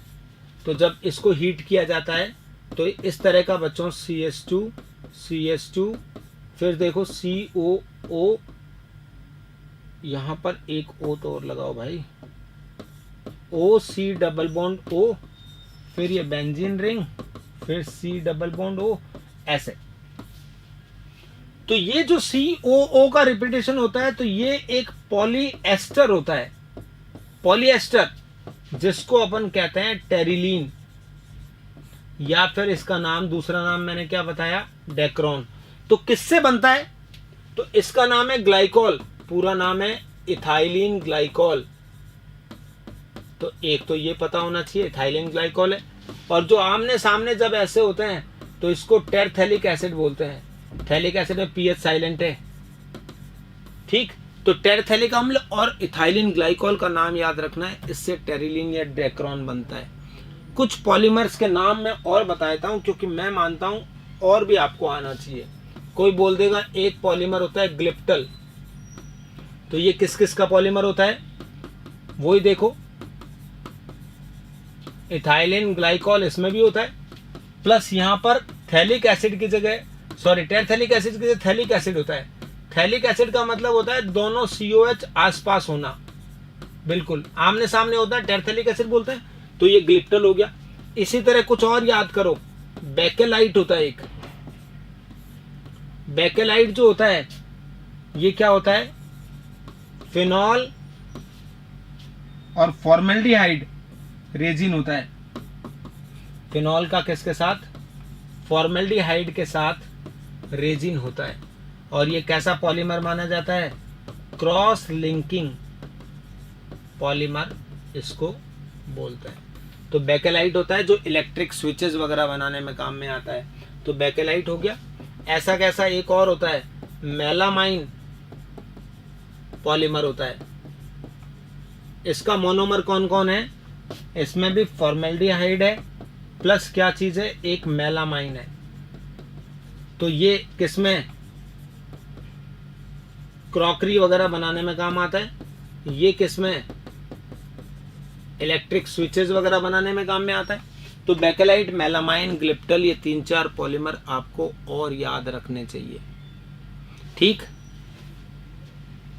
तो जब इसको हीट किया जाता है तो इस तरह का बच्चों CH2, फिर देखो COO, यहाँ पर एक O तो और लगाओ भाई, OC डबल बॉन्ड O, फिर ये बेंजीन रिंग, फिर C डबल बॉन्ड O, ऐसे। तो ये जो COO का रिपीटेशन होता है, तो ये एक पॉलीएस्टर होता है, पॉलीएस्टर, जिसको अपन कहते हैं टेरिलीन, या फिर इसका नाम, दूसरा नाम मैंने क्या बताया, डेक्रोन। तो किससे बनता है, तो इसका नाम है ग्लाइकॉल, पूरा नाम है इथाइलिन ग्लाइकॉल। तो एक तो ये पता होना चाहिए इथाइलिन ग्लाइकॉल है, और जो आमने सामने जब ऐसे होते हैं तो इसको टेरथेलिक एसिड बोलते हैं। थैलिक एसिड में पीएच साइलेंट है, ठीक। तो टेरथेलिक अम्ल और इथाइलिन ग्लाइकॉल का नाम याद रखना है, इससे टेरिलीन या डेक्रोन बनता है। कुछ पॉलीमर्स के नाम मैं और बताता हूं, क्योंकि मैं मानता हूं और भी आपको आना चाहिए। कोई बोल देगा एक पॉलीमर होता है ग्लिप्टल, तो ये किस किस का पॉलीमर होता है, वही देखो, इथाइलिन ग्लाइकॉल इसमें भी होता है, प्लस यहां पर थैलिक एसिड की जगह, सॉरी टेरथेलिक एसिड की जगह थैलिक एसिड होता है। थैलिक एसिड का मतलब होता है दोनों COH आसपास होना, बिल्कुल आमने सामने होता है, टेरथेलिक एसिड बोलते हैं। तो ये ग्लिप्टल हो गया। इसी तरह कुछ और याद करो, बेकेलाइट होता है एक, बेकेलाइट जो होता है ये क्या होता है, फिनॉल और फॉर्मेल्डिहाइड रेजिन होता है। फिनॉल का किसके साथ, फॉर्मेल्डिहाइड के साथ रेजिन होता है। और ये कैसा पॉलीमर माना जाता है, क्रॉस लिंकिंग पॉलीमर इसको बोलते हैं। तो बेकेलाइट होता है जो इलेक्ट्रिक स्विचेस वगैरह बनाने में काम में आता है, तो बेकेलाइट हो गया। ऐसा कैसा एक और होता है, मेलामाइन पॉलीमर होता है। इसका मोनोमर कौन कौन है, इसमें भी फॉर्मेल्डिहाइड है, प्लस क्या चीज है, एक मेलामाइन है। तो ये किसमें, क्रॉकरी वगैरह बनाने में काम आता है, ये किसमें, इलेक्ट्रिक स्विचेस वगैरह बनाने में काम में आता है। तो बेकेलाइट, मेलामाइन, ग्लिप्टल, ये 3-4 पॉलीमर आपको और याद रखने चाहिए, ठीक।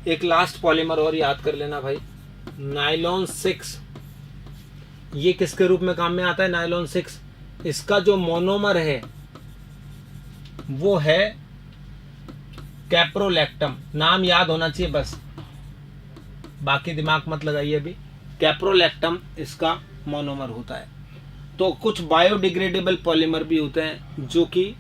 एक लास्ट पॉलीमर और याद कर लेना भाई, नायलॉन 6, ये किसके रूप में काम में आता है, नायलॉन 6, इसका जो मोनोमर है वो है कैप्रोलैक्टम, नाम याद होना चाहिए बस, बाकी दिमाग मत लगाइए अभी। कैप्रोलैक्टम इसका मोनोमर होता है। तो कुछ बायोडिग्रेडेबल पॉलीमर भी होते हैं जो कि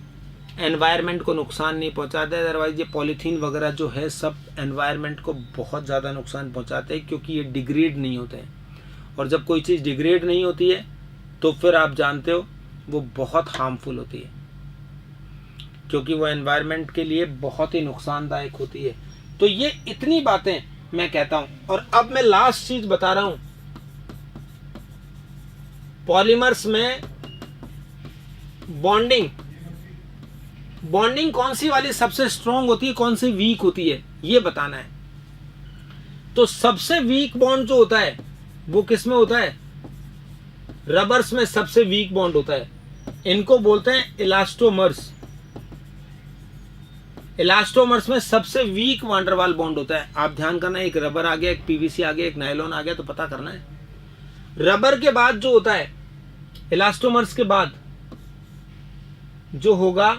एनवायरनमेंट को नुकसान नहीं पहुंचाते, अदरवाइज ये पॉलीथीन वगैरह जो है सब एनवायरनमेंट को बहुत ज़्यादा नुकसान पहुंचाते हैं, क्योंकि ये डिग्रेड नहीं होते हैं। और जब कोई चीज़ डिग्रेड नहीं होती है तो फिर आप जानते हो वो बहुत हार्मफुल होती है, क्योंकि वो एनवायरनमेंट के लिए बहुत ही नुकसानदायक होती है। तो ये इतनी बातें मैं कहता हूं। और अब मैं लास्ट चीज बता रहा हूं, पॉलीमर्स में बॉन्डिंग कौन सी वाली सबसे स्ट्रांग होती है, कौन सी वीक होती है, ये बताना है। तो सबसे वीक बॉन्ड जो होता है वो किस में होता है, रबर्स में सबसे वीक बॉन्ड होता है। इनको बोलते हैं इलास्टोमर्स। इलास्टोमर्स में सबसे वीक वांडरवाल बॉन्ड होता है। आप ध्यान करना, एक रबर आ गया, एक पीवीसी आ गया, एक नायलॉन आ गया, तो पता करना है। रबर के बाद जो होता है, इलास्टोमर्स के बाद जो होगा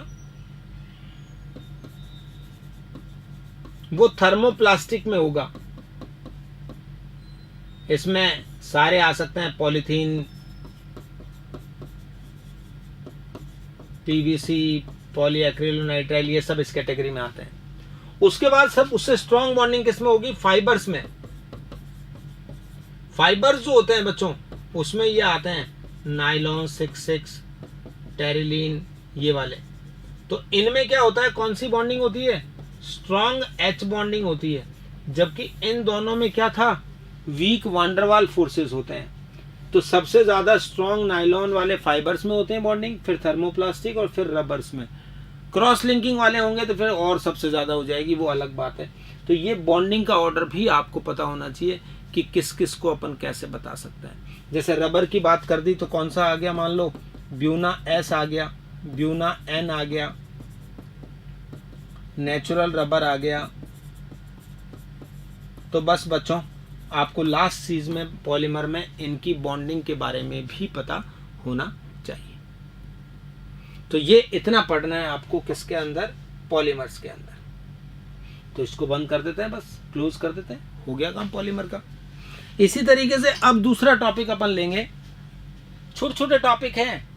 वो थर्मोप्लास्टिक में होगा। इसमें सारे आ सकते हैं, पॉलीथीन, पीवीसी, पॉलीएक्रिलोनाइट्राइल, ये सब इस कैटेगरी में आते हैं। उसके बाद सब उससे स्ट्रॉन्ग बॉन्डिंग किसमें होगी? फाइबर्स में। फाइबर्स जो होते हैं बच्चों उसमें ये आते हैं नायलॉन, 6,6, टेरिलीन, ये वाले। तो इनमें क्या होता है, कौन सी बॉन्डिंग होती है? स्ट्रॉन्ग एच बॉन्डिंग होती है। जबकि इन दोनों में क्या था? वीक वांडरवाल फोर्सेस होते हैं। तो सबसे ज्यादा स्ट्रॉन्ग नायलॉन वाले फाइबर्स में होते हैं बॉन्डिंग, फिर थर्मोप्लास्टिक और फिर रबर्स में। क्रॉस लिंकिंग वाले होंगे तो फिर और सबसे ज्यादा हो जाएगी, वो अलग बात है। तो ये बॉन्डिंग का ऑर्डर भी आपको पता होना चाहिए कि किस किस को अपन कैसे बता सकते हैं। जैसे रबर की बात कर दी तो कौन सा आ गया? मान लो ब्यूना एस आ गया, ब्यूना एन आ गया, नेचुरल रबर आ गया। तो बस बच्चों आपको लास्ट चीज में पॉलीमर में इनकी बॉन्डिंग के बारे में भी पता होना चाहिए। तो ये इतना पढ़ना है आपको किसके अंदर? पॉलीमर्स के अंदर। तो इसको बंद कर देते हैं, बस क्लोज कर देते हैं, हो गया काम पॉलीमर का। इसी तरीके से अब दूसरा टॉपिक अपन लेंगे। छोटे छोटे टॉपिक हैं।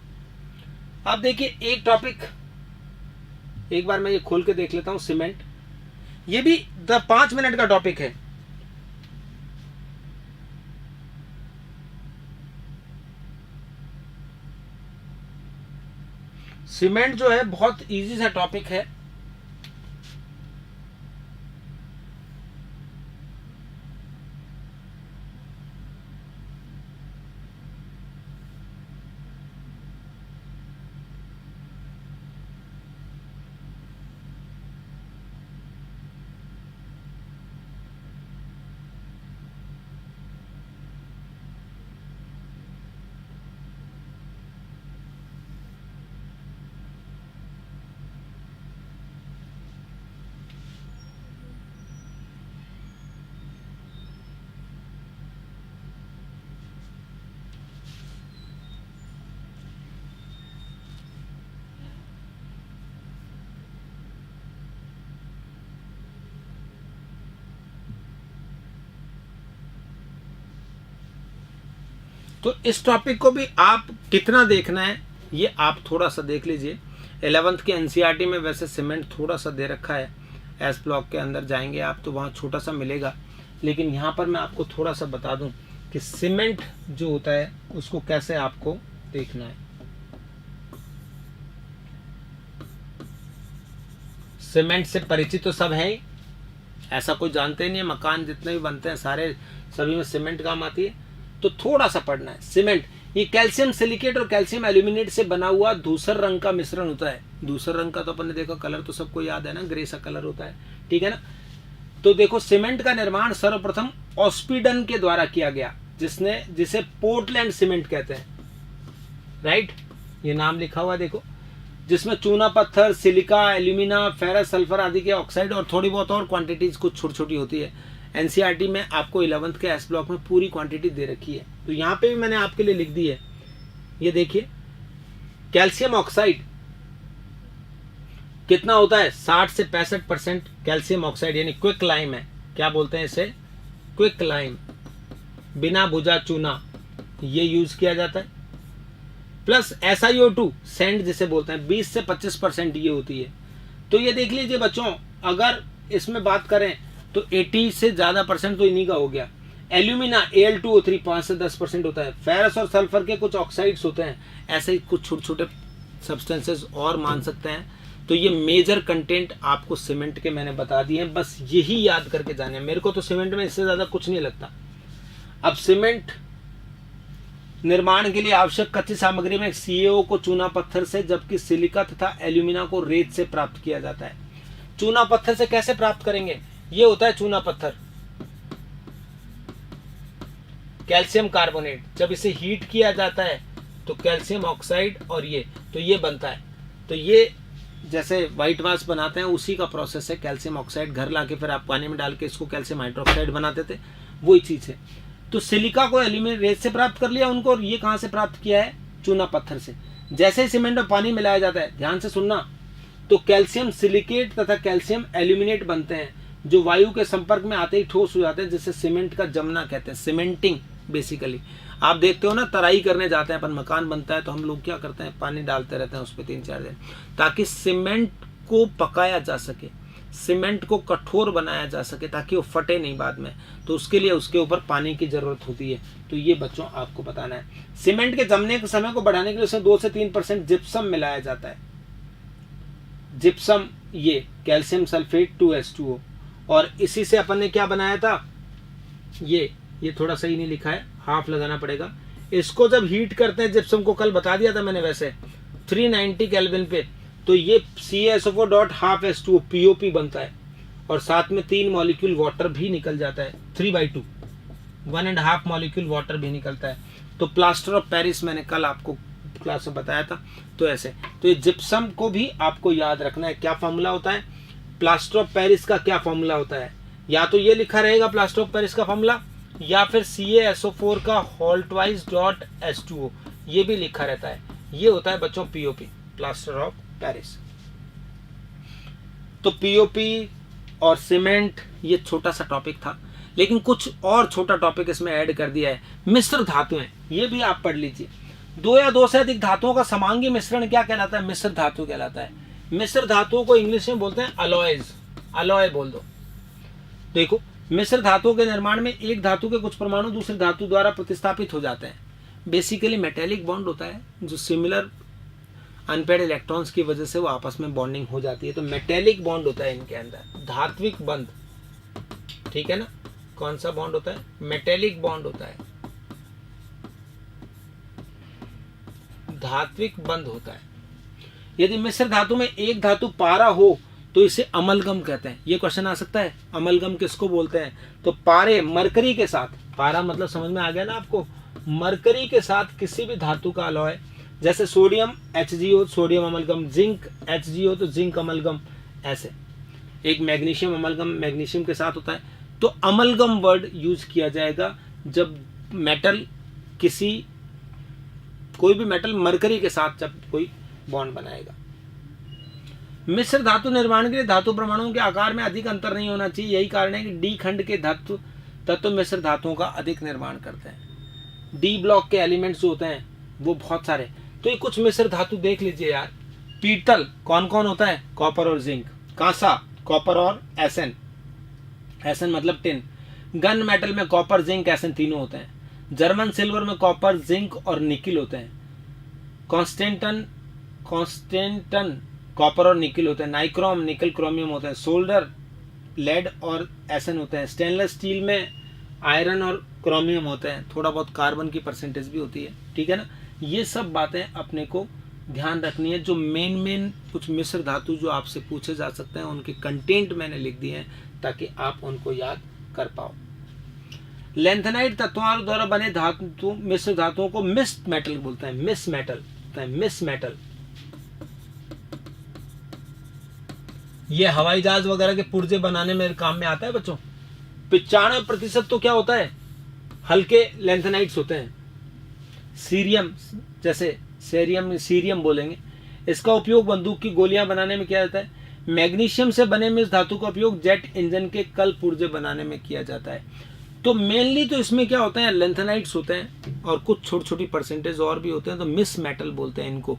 अब देखिए एक टॉपिक, एक बार मैं ये खोल के देख लेता हूं, सीमेंट। ये भी 5 मिनट का टॉपिक है। सीमेंट जो है बहुत इजी सा टॉपिक है। तो इस टॉपिक को भी आप कितना देखना है ये आप थोड़ा सा देख लीजिए। 11th के एनसीईआरटी में वैसे सीमेंट थोड़ा सा दे रखा है, एस ब्लॉक के अंदर जाएंगे आप तो वहाँ छोटा सा मिलेगा, लेकिन यहाँ पर मैं आपको थोड़ा सा बता दूं कि सीमेंट जो होता है उसको कैसे आपको देखना है। सीमेंट से परिचित तो सब है ही, ऐसा कोई जानते नहीं है। मकान जितने भी बनते हैं सारे सभी में सीमेंट काम आती है। तो थोड़ा सा पढ़ना है। सीमेंट ये कैल्शियम सिलिकेट और कैल्शियम एल्यूमिनेट से बना हुआ धूसर रंग का मिश्रण होता है। धूसर रंग का तो अपन ने देखा, कलर तो सबको याद है ना, ग्रे सा कलर होता है, ठीक है ना। तो देखो सीमेंट का निर्माण सर्वप्रथम ऑस्पिडन के द्वारा किया गया, जिसे पोर्टलैंड सीमेंट कहते हैं, राइट। ये नाम लिखा हुआ देखो, जिसमें चूना पत्थर, सिलिका, एल्यूमिना, फेरस, सल्फर आदि के ऑक्साइड और थोड़ी बहुत और क्वांटिटीज कुछ छोटी छोटी होती है। एनसीईआरटी में आपको 11th के एस ब्लॉक में पूरी क्वांटिटी दे रखी है, तो यहाँ पे भी मैंने आपके लिए लिख दी है। ये देखिए कैल्शियम ऑक्साइड कितना होता है? 60 से 65% कैल्शियम ऑक्साइड यानी क्विक लाइम है। क्या बोलते हैं इसे? क्विक लाइम, बिना भुजा चूना, ये यूज किया जाता है। प्लस SiO2 सैंड जिसे बोलते हैं, 20 से 25% ये होती है। तो ये देख लीजिए बच्चों, अगर इसमें बात करें तो 80 से ज्यादा % तो इन्हीं का हो गया। एल्यूमिना Al2O3 5 से 10% होता है। फेरस और सल्फर के कुछ ऑक्साइड्स होते हैं, ऐसे ही कुछ छोटे छोटे सब्सटेंसेस और मान सकते हैं। तो ये मेजर कंटेंट आपको सीमेंट के मैंने बता दिए हैं, बस यही याद करके जाने। मेरे को तो सीमेंट में इससे ज्यादा कुछ नहीं लगता। अब सीमेंट निर्माण के लिए आवश्यक कच्ची सामग्री में CaO को चूना पत्थर से, जबकि सिलिका तथा एल्यूमिना को रेत से प्राप्त किया जाता है। चूना पत्थर से कैसे प्राप्त करेंगे? ये होता है चूना पत्थर, कैल्शियम कार्बोनेट। जब इसे हीट किया जाता है तो कैल्शियम ऑक्साइड और ये बनता है। तो ये जैसे व्हाइट वाश बनाते हैं उसी का प्रोसेस है। कैल्शियम ऑक्साइड घर लाके फिर आप पानी में डाल के इसको कैल्शियम हाइड्रोक्साइड बनाते थे, वही चीज है। तो सिलिका को एल्यूमिनियम रेत से प्राप्त कर लिया उनको, और ये कहां से प्राप्त किया है? चूना पत्थर से। जैसे ही सीमेंट में पानी मिलाया जाता है, ध्यान से सुनना, तो कैल्शियम सिलिकेट तथा कैल्शियम एल्यूमिनेट बनते हैं, जो वायु के संपर्क में आते ही ठोस हो जाते हैं, जिसे सीमेंट का जमना कहते हैं। सीमेंटिंग बेसिकली आप देखते हो ना, तराई करने जाते हैं अपन, मकान बनता है तो हम लोग क्या करते हैं, पानी डालते रहते हैं उस पर 3-4 दिन, ताकि सीमेंट को पकाया जा सके। सीमेंट को कठोर बनाया जा सके ताकि वो फटे नहीं बाद में, तो उसके लिए उसके ऊपर पानी की ज़रूरत होती है। तो ये बच्चों आपको बताना है। सीमेंट के जमने के समय को बढ़ाने के लिए उसमें 2 से 3% जिप्सम मिलाया जाता है। जिप्सम ये कैल्शियम सल्फेट 2H2O, और इसी से अपन ने क्या बनाया था, ये थोड़ा सही नहीं लिखा है, हाफ लगाना पड़ेगा। इसको जब हीट करते हैं जिप्सम को, कल बता दिया था मैंने वैसे 390 केल्विन पे, तो ये CaSO4.12H2O POP बनता है, और साथ में 3 मॉलिक्यूल वाटर भी निकल जाता है, 3/2 1.5 मॉलिक्यूल वाटर भी निकलता है। तो प्लास्टर ऑफ पेरिस मैंने कल आपको क्लास में बताया था। तो ऐसे, तो ये जिप्सम को भी आपको याद रखना है। क्या फॉर्मूला होता है प्लास्टर ऑफ पेरिस का, क्या फॉर्मूला होता है, या तो ये लिखा रहेगा प्लास्टर ऑफ पेरिस का फॉर्मूला, या फिर CaSO4 का Holtwise.H2O, ये भी लिखा रहता है। ये होता है बच्चों POP, प्लास्टर ऑफ पेरिस। तो POP और सीमेंट ये छोटा सा टॉपिक था, लेकिन कुछ और छोटा टॉपिक इसमें ऐड कर दिया है। मिश्र धातुएं, ये भी आप पढ़ लीजिए। 2 या 2 से अधिक धातुओं का समांगी मिश्रण क्या कहलाता है, मिश्र धातु कहलाता है। मिश्र धातुओं को इंग्लिश में बोलते हैं अलॉयज, अलॉय बोल दो। देखो, मिश्र धातुओं के निर्माण में एक धातु के कुछ परमाणु दूसरी धातु द्वारा प्रतिस्थापित हो जाते हैं। बेसिकली मेटेलिक बॉन्ड होता है, जो सिमिलर अनपेड इलेक्ट्रॉन्स की वजह से वो आपस में बॉन्डिंग हो जाती है, तो मेटेलिक बॉन्ड होता है इनके अंदर, धात्विक बंध, ठीक है ना। कौन सा बॉन्ड होता है, मेटेलिक बॉन्ड होता है, धात्विक बंध होता है। यदि मिश्र धातु में एक धातु पारा हो तो इसे अमलगम कहते हैं। ये क्वेश्चन आ सकता है, अमलगम किसको बोलते हैं, तो पारे मरकरी के साथ, पारा मतलब समझ में आ गया ना आपको, मरकरी के साथ किसी भी धातु का अलॉय, जैसे sodium HgO sodium amalgam, zinc HgO तो जिंक अमलगम, ऐसे। एक मैग्नीशियम अमलगम मैग्नीशियम के साथ होता है। तो अमलगम वर्ड यूज किया जाएगा जब मेटल कोई भी मेटल मरकरी के साथ जब कोई बॉन्ड बनाएगा। मिश्र धातु निर्माण के लिए धातु परमाणुओं के आकार में अधिक अंतर नहीं होना चाहिए। यही कारण है कि डी खंड के तत्व मिश्र धातुओं का अधिक निर्माण करते हैं। डी ब्लॉक के एलिमेंट्स जो होते हैं वो बहुत सारे। तो ये कुछ मिश्र धातु देख लीजिए यार। पीतल कौन कौन होता है, कॉपर और जिंक। कांसा कॉपर और एसन, एसन मतलब टिन। गन मेटल में कॉपर जिंक एसन तीनों होते हैं। जर्मन सिल्वर में कॉपर जिंक और निकिल होते हैं। कॉन्स्टेंटन कॉपर और निकिल होते हैं। नाइक्रोम निकल क्रोमियम होते हैं। सोल्डर लेड और एसन होते हैं। स्टेनलेस स्टील में आयरन और क्रोमियम होते हैं। थोड़ा बहुत कार्बन की परसेंटेज भी होती है, ठीक है ना। ये सब बातें अपने को ध्यान रखनी है। जो मेन कुछ मिश्र धातु जो आपसे पूछे जा सकते हैं उनके कंटेंट मैंने लिख दिए हैं ताकि आप उनको याद कर पाओ। लेंथेनाइट तत्वों द्वारा बने धातु मिश्र धातुओं को मिक्स्ड मेटल बोलते हैं। मिक्स मेटल ये हवाई जहाज वगैरह के पुर्जे बनाने में काम में आता है बच्चों। 95% तो क्या होता है, हल्के लेंथेनाइट्स होते हैं। सीरियम, जैसे सीरियम बोलेंगे। इसका उपयोग बंदूक की गोलियां बनाने में किया जाता है। मैग्नीशियम से बने मिश्र धातु का उपयोग जेट इंजन के कल पुर्जे बनाने में किया जाता है। तो मेनली तो इसमें क्या होता है, लेंथेनाइट्स होते हैं और कुछ छोटी छोटी परसेंटेज और भी होते हैं, तो मिक्स मेटल बोलते हैं इनको।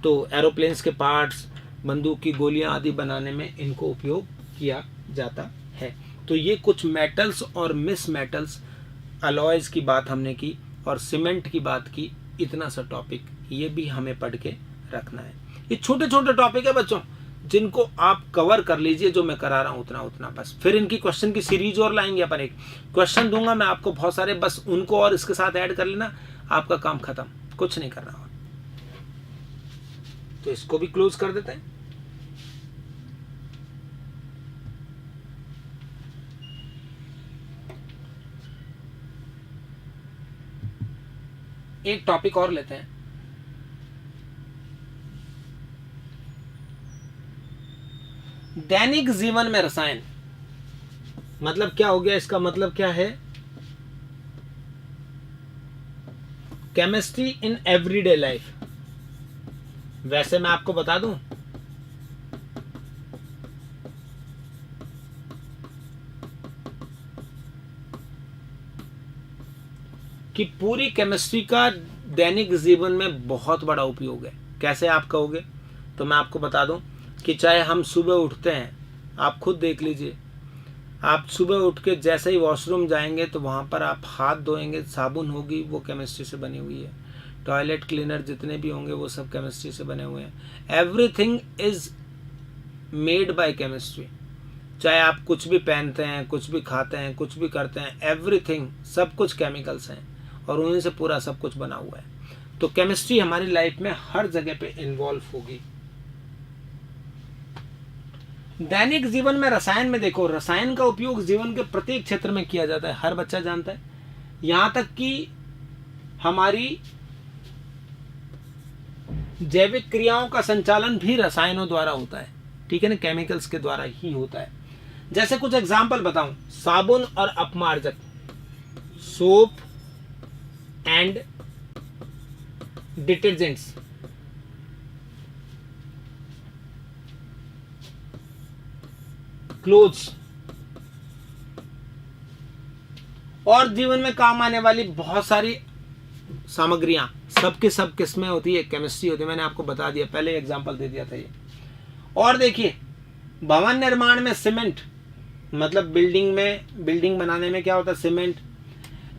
तो एरोप्लेन्स के पार्ट्स, बंदूक की गोलियां आदि बनाने में इनको उपयोग किया जाता है। तो ये कुछ मेटल्स और मिस मेटल्स, अलॉयज की बात हमने की और सीमेंट की बात की। इतना सा टॉपिक ये भी हमें पढ़ के रखना है। ये छोटे छोटे टॉपिक है बच्चों, जिनको आप कवर कर लीजिए। जो मैं करा रहा हूँ उतना बस। फिर इनकी क्वेश्चन की सीरीज और लाएंगे अपन। एक क्वेश्चन दूंगा मैं आपको बहुत सारे, बस उनको और इसके साथ ऐड कर लेना, आपका काम खत्म, कुछ नहीं करना और। तो इसको भी क्लोज कर देते हैं। एक टॉपिक और लेते हैं। दैनिक जीवन में रसायन, मतलब क्या हो गया, इसका मतलब क्या है, केमिस्ट्री इन एवरीडे लाइफ। वैसे मैं आपको बता दूं, कि पूरी केमिस्ट्री का दैनिक जीवन में बहुत बड़ा उपयोग है। कैसे आप कहोगे, तो मैं आपको बता दूं कि चाहे हम सुबह उठते हैं आप खुद देख लीजिए। आप सुबह उठ के जैसे ही वॉशरूम जाएंगे तो वहाँ पर आप हाथ धोएंगे, साबुन होगी, वो केमिस्ट्री से बनी हुई है। टॉयलेट क्लीनर जितने भी होंगे वो सब केमिस्ट्री से बने हुए हैं। Everything is made by chemistry. चाहे आप कुछ भी पहनते हैं, कुछ भी खाते हैं, कुछ भी करते हैं, एवरीथिंग, सब कुछ केमिकल्स हैं और उन्हीं से पूरा सब कुछ बना हुआ है। तो केमिस्ट्री हमारी लाइफ में हर जगह पे इन्वॉल्व होगी। दैनिक जीवन में रसायन में देखो, रसायन का उपयोग जीवन के प्रत्येक क्षेत्र में किया जाता है, हर बच्चा जानता है। यहां तक कि हमारी जैविक क्रियाओं का संचालन भी रसायनों द्वारा होता है, ठीक है ना, केमिकल्स के द्वारा ही होता है। जैसे कुछ एग्जाम्पल बताऊं, साबुन और अपमार्जक, सोप एंड डिटर्जेंट्स, क्लोथ्स, और जीवन में काम आने वाली बहुत सारी सामग्रियां, सबके सब किस्में होती है, केमिस्ट्री होती है। मैंने आपको बता दिया, पहले एग्जांपल दे दिया था ये। और देखिए, भवन निर्माण में सीमेंट, मतलब बिल्डिंग बनाने में क्या होता है, cement,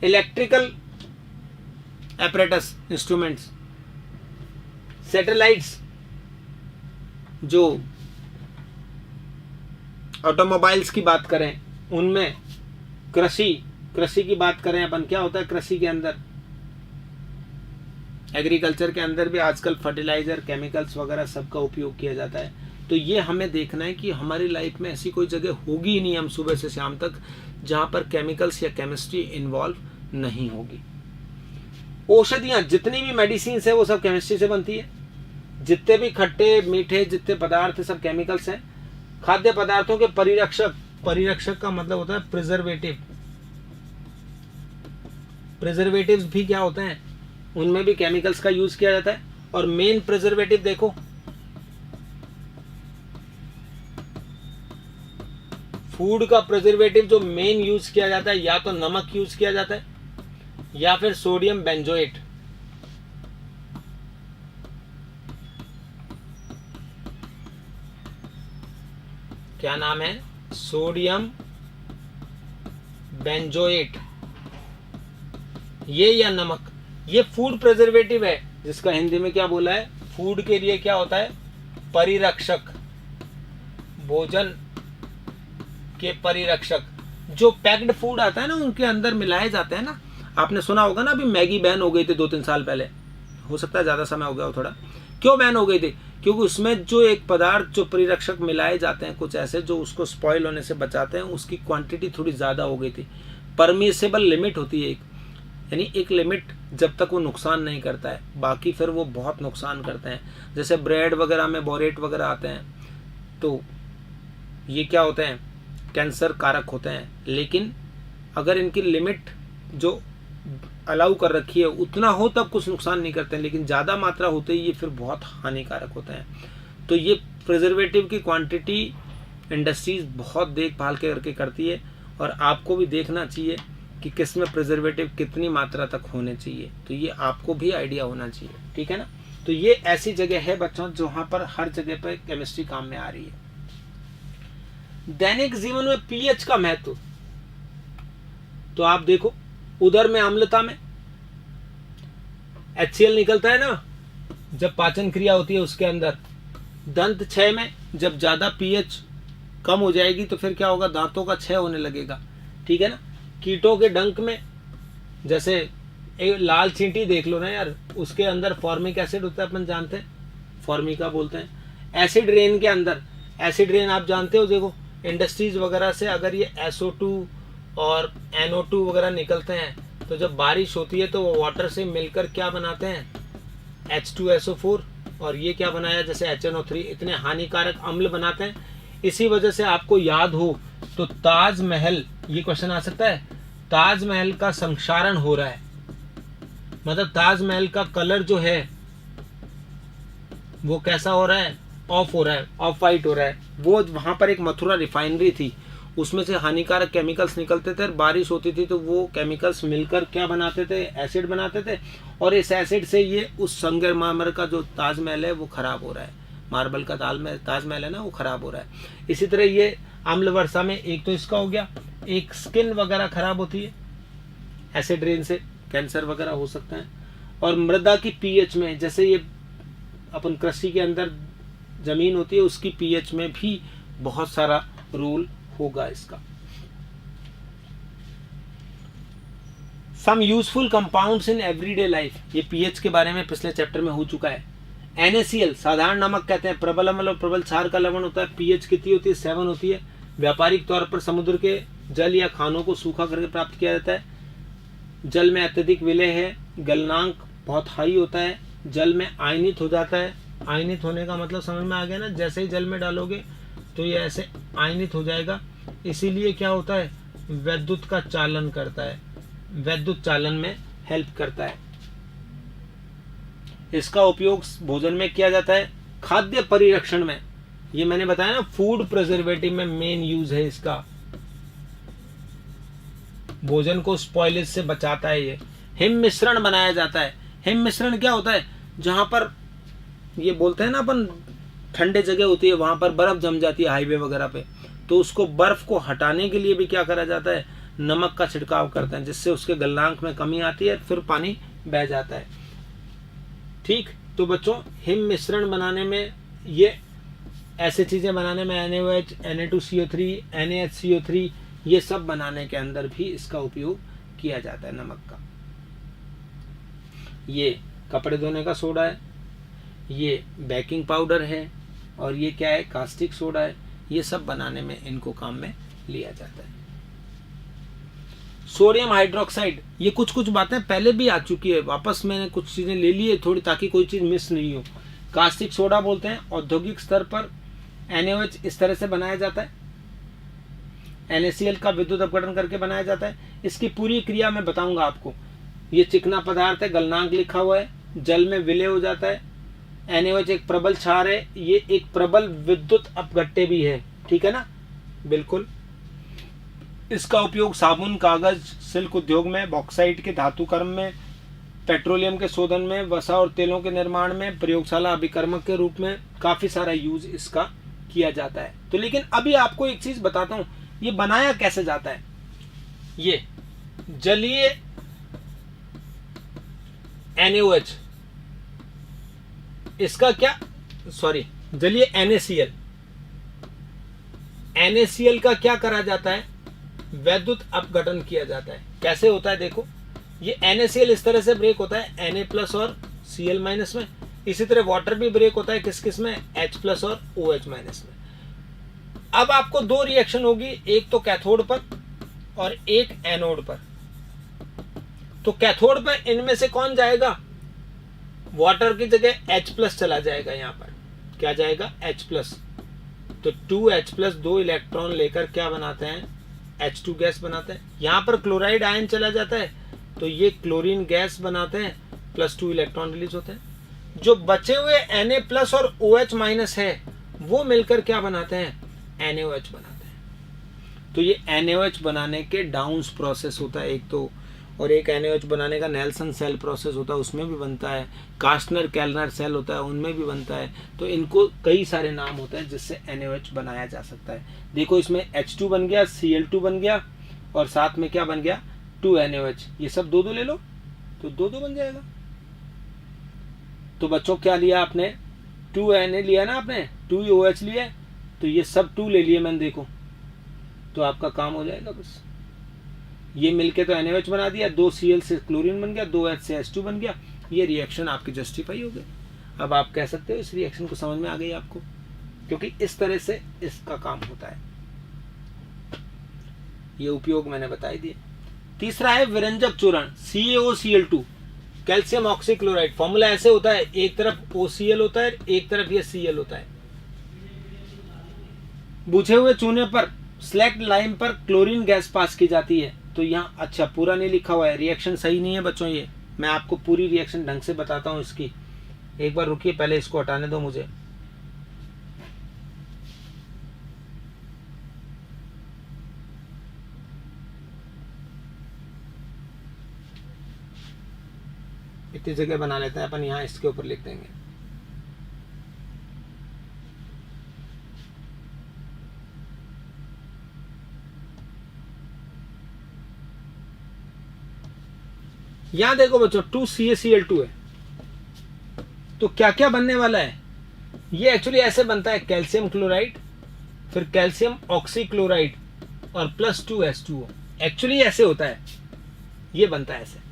electrical apparatus, instruments, satellites, जो ऑटोमोबाइल्स की बात करें उनमें, कृषि की बात करें अपन, क्या होता है कृषि के अंदर, एग्रीकल्चर के अंदर भी आजकल फर्टिलाइजर, केमिकल्स वगैरह सबका उपयोग किया जाता है। तो ये हमें देखना है कि हमारी लाइफ में ऐसी कोई जगह होगी ही नहीं, हम सुबह से शाम तक, जहां पर केमिकल्स या केमिस्ट्री इन्वॉल्व नहीं होगी। औषधियां, जितनी भी मेडिसिन है वो सब केमिस्ट्री से बनती है। जितने भी खट्टे मीठे जितने पदार्थ सब केमिकल्स हैं। खाद्य पदार्थों के परिरक्षक का मतलब होता है प्रिजर्वेटिव्स भी क्या होते हैं, उनमें भी केमिकल्स का यूज किया जाता है। और मेन प्रिजर्वेटिव देखो, फूड का प्रिजर्वेटिव जो मेन यूज किया जाता है, या तो नमक यूज किया जाता है या फिर सोडियम बेंजोएट। क्या नाम है, सोडियम बेंजोएट, ये या नमक, ये फूड प्रिजर्वेटिव है, जिसका हिंदी में क्या बोला है, फूड के लिए क्या होता है, परिरक्षक, भोजन के परिरक्षक। जो पैक्ड फूड आता है ना, उनके अंदर मिलाए जाते हैं ना। आपने सुना होगा ना, अभी मैगी बैन हो गई थी 2-3 साल पहले, हो सकता है ज्यादा समय हो गया हो थोड़ा। क्यों बैन हो गई थी? क्योंकि उसमें जो एक पदार्थ, जो परिरक्षक मिलाए जाते हैं कुछ ऐसे, जो उसको स्पॉइल होने से बचाते हैं, उसकी क्वांटिटी थोड़ी ज़्यादा हो गई थी। परमिसेबल लिमिट होती है एक, यानी एक लिमिट जब तक वो नुकसान नहीं करता है, बाकी फिर वो बहुत नुकसान करते हैं। जैसे ब्रेड वगैरह में बोरेट वगैरह आते हैं, तो ये क्या होते हैं, कैंसर कारक होते हैं। लेकिन अगर इनकी लिमिट जो अलाउ कर रखी है उतना हो तब कुछ नुकसान नहीं करते हैं, लेकिन ज़्यादा मात्रा होते ही ये फिर बहुत हानिकारक होते हैं। तो ये प्रिजर्वेटिव की क्वांटिटी इंडस्ट्रीज बहुत देखभाल करके करती है, और आपको भी देखना चाहिए कि किस में प्रिजर्वेटिव कितनी मात्रा तक होने चाहिए, तो ये आपको भी आइडिया होना चाहिए, ठीक है ना। तो ये ऐसी जगह है बच्चों जहाँ पर हर जगह पर केमिस्ट्री काम में आ रही है। दैनिक जीवन में पीएच का महत्व, तो आप देखो, उदर में अम्लता में HCl निकलता है ना, जब पाचन क्रिया होती है उसके अंदर। दंत क्षय में जब ज्यादा पीएच कम हो जाएगी तो फिर क्या होगा, दांतों का क्षय होने लगेगा, ठीक है ना। कीटों के डंक में, जैसे एक लाल चींटी देख लो ना यार, उसके अंदर फॉर्मिक एसिड होता है, अपन जानते हैं, फॉर्मिका बोलते हैं। एसिड रेन के अंदर, एसिड रेन आप जानते हो, देखो इंडस्ट्रीज वगैरह से अगर ये SO2 और NO2 वगैरह निकलते हैं, तो जब बारिश होती है तो वो वाटर से मिलकर क्या बनाते हैं, H2SO4, और ये क्या बनाया, जैसे HNO3, इतने हानिकारक अम्ल बनाते हैं। इसी वजह से आपको याद हो तो ताजमहल, ये क्वेश्चन आ सकता है, ताजमहल का संक्षारण हो रहा है, मतलब ताजमहल का कलर जो है वो कैसा हो रहा है, ऑफ हो रहा है, ऑफ वाइट हो रहा है। वो वहां पर एक मथुरा रिफाइनरी थी, उसमें से हानिकारक केमिकल्स निकलते थे, और बारिश होती थी तो वो केमिकल्स मिलकर क्या बनाते थे, एसिड बनाते थे, और इस एसिड से ये उस संगमरमर का जो ताजमहल है वो खराब हो रहा है। मार्बल का ताजमहल है ना, वो खराब हो रहा है। इसी तरह ये अम्ल वर्षा में एक तो इसका हो गया, एक स्किन वगैरह खराब होती है, एसिड रेन से कैंसर वगैरह हो सकता है। और मृदा की पीएच में, जैसे ये अपन कृषि के अंदर जमीन होती है उसकी पीएच में भी बहुत सारा रोल होगा इसका। Some useful compounds in everyday life, ये पीएच के बारे में पिछले चैप्टर में हो चुका है। NaCl साधारण नमक कहते हैं, प्रबल अम्ल और प्रबल क्षार का लवण होता है। पीएच कितनी होती है? 7 होती है। व्यापारिक तौर पर समुद्र के जल या खानों को सूखा करके प्राप्त किया जाता है। जल में अत्यधिक विलय है, गलनांक बहुत हाई होता है, जल में आयनित हो जाता है। आयनित होने का मतलब समझ में आ गया ना, जैसे ही जल में डालोगे तो ये ऐसे आयनित हो जाएगा। इसीलिए क्या होता है, विद्युत का चालन करता है, विद्युत चालन में हेल्प करता है। इसका उपयोग भोजन में किया जाता है, खाद्य परिरक्षण में, ये मैंने बताया ना, फूड प्रिजर्वेटिव में मेन यूज है इसका, भोजन को स्पॉइलेज से बचाता है ये। हिम मिश्रण बनाया जाता है। हिम मिश्रण क्या होता है, जहां पर ये बोलते हैं ना अपन, ठंडे जगह होती है वहां पर बर्फ जम जाती है हाईवे वगैरह पे, तो उसको बर्फ को हटाने के लिए भी क्या करा जाता है, नमक का छिड़काव करते हैं, जिससे उसके गलनांक में कमी आती है, फिर पानी बह जाता है। ठीक, तो बच्चों हिम मिश्रण बनाने में, ये ऐसे चीजें बनाने में NaOH, Na2CO3, NaHCO3, ये सब बनाने के अंदर भी इसका उपयोग किया जाता है नमक का। ये कपड़े धोने का सोडा है, ये बेकिंग पाउडर है, और ये क्या है, कास्टिक सोडा है। ये सब बनाने में इनको काम में लिया जाता है। सोडियम हाइड्रोक्साइड, ये कुछ कुछ बातें पहले भी आ चुकी है, वापस मैंने कुछ चीजें ले ली है थोड़ी, ताकि कोई चीज मिस नहीं हो। कास्टिक सोडा बोलते हैं, औद्योगिक स्तर पर NaOH इस तरह से बनाया जाता है, NaCl का विद्युत अपघटन करके बनाया जाता है। इसकी पूरी क्रिया मैं बताऊंगा आपको। ये चिकना पदार्थ है, गलनांक लिखा हुआ है, जल में विलय हो जाता है। NaOH एक प्रबल क्षार है, ये एक प्रबल विद्युत अपघट्य भी है, ठीक है ना, बिल्कुल। इसका उपयोग साबुन, कागज, सिल्क उद्योग में, बॉक्साइट के धातुकर्म में, पेट्रोलियम के शोधन में, वसा और तेलों के निर्माण में, प्रयोगशाला अभिकर्मक के रूप में काफी सारा यूज इसका किया जाता है। तो लेकिन अभी आपको एक चीज बताता हूं, ये बनाया कैसे जाता है। ये जलीय NaOH, इसका क्या, सॉरी, जलीय NaCl, NaCl का क्या करा जाता है, विद्युत अपघटन किया जाता है। कैसे होता है देखो, ये NaCl इस तरह से ब्रेक होता है Na+ और Cl- में। इसी तरह वाटर भी ब्रेक होता है किस किस में, H+ और OH- में। अब आपको दो रिएक्शन होगी, एक तो कैथोड पर और एक एनोड पर। तो कैथोड पर इनमें से कौन जाएगा, वाटर की जगह H+ चला जाएगा, यहां पर क्या जाएगा, H+। तो 2H+ 2 इलेक्ट्रॉन लेकर क्या बनाते हैं, H2 गैस बनाते हैं। यहां पर क्लोराइड आयन चला जाता है, तो ये क्लोरीन गैस बनाते हैं, +2 इलेक्ट्रॉन रिलीज होते हैं। जो बचे हुए Na+ और OH- है, वो मिलकर क्या बनाते हैं, NaOH बनाते हैं। तो ये NaOH बनाने के डाउन्स प्रोसेस होता है एक तो, और एक NaOH बनाने का नेल्सन सेल प्रोसेस होता है, उसमें भी बनता है। कास्टनर कैलनर सेल होता है, उनमें भी बनता है। तो इनको कई सारे नाम होते हैं जिससे NaOH बनाया जा सकता है। देखो इसमें H2 बन गया, Cl2 बन गया, और साथ में क्या बन गया, 2 NaOH। ये सब 2-2 ले लो तो 2-2 बन जाएगा। तो बच्चों क्या लिया आपने, 2 Na लिया ना आपने, 2 OH लिया, तो ये सब 2 ले लिए मैंने, देखो, तो आपका काम हो जाएगा बस। ये मिलके तो NaOH बना दिया, 2 Cl से क्लोरीन बन गया, 2 H से H2 बन गया। ये रिएक्शन आपकी जस्टिफाई हो गई। अब आप कह सकते हो इस रिएक्शन को समझ में आ गई आपको, क्योंकि इस तरह से इसका काम होता है। ये उपयोग मैंने बताई दिए। तीसरा है विरंजक चूर्ण, CaOCl2, कैल्शियम ऑक्सीक्लोराइड। फॉर्मूला ऐसे होता है, एक तरफ OCl होता है, एक तरफ ये Cl होता है। बुझे हुए चूने पर, स्लैक्ड लाइम पर क्लोरीन गैस पास की जाती है। तो यहाँ अच्छा पूरा नहीं लिखा हुआ है, रिएक्शन सही नहीं है बच्चों। ये मैं आपको पूरी रिएक्शन ढंग से बताता हूँ इसकी। एक बार रुकिए, पहले इसको हटाने दो मुझे। इतनी जगह बना लेते हैं अपन, यहाँ इसके ऊपर लिख देंगे। यहां देखो बच्चों 2CaCl2 है, तो क्या क्या बनने वाला है, ये एक्चुअली ऐसे बनता है कैल्शियम क्लोराइड, फिर कैल्शियम ऑक्सीक्लोराइड और प्लस 2H2O। एक्चुअली ऐसे होता है, ये बनता है ऐसे।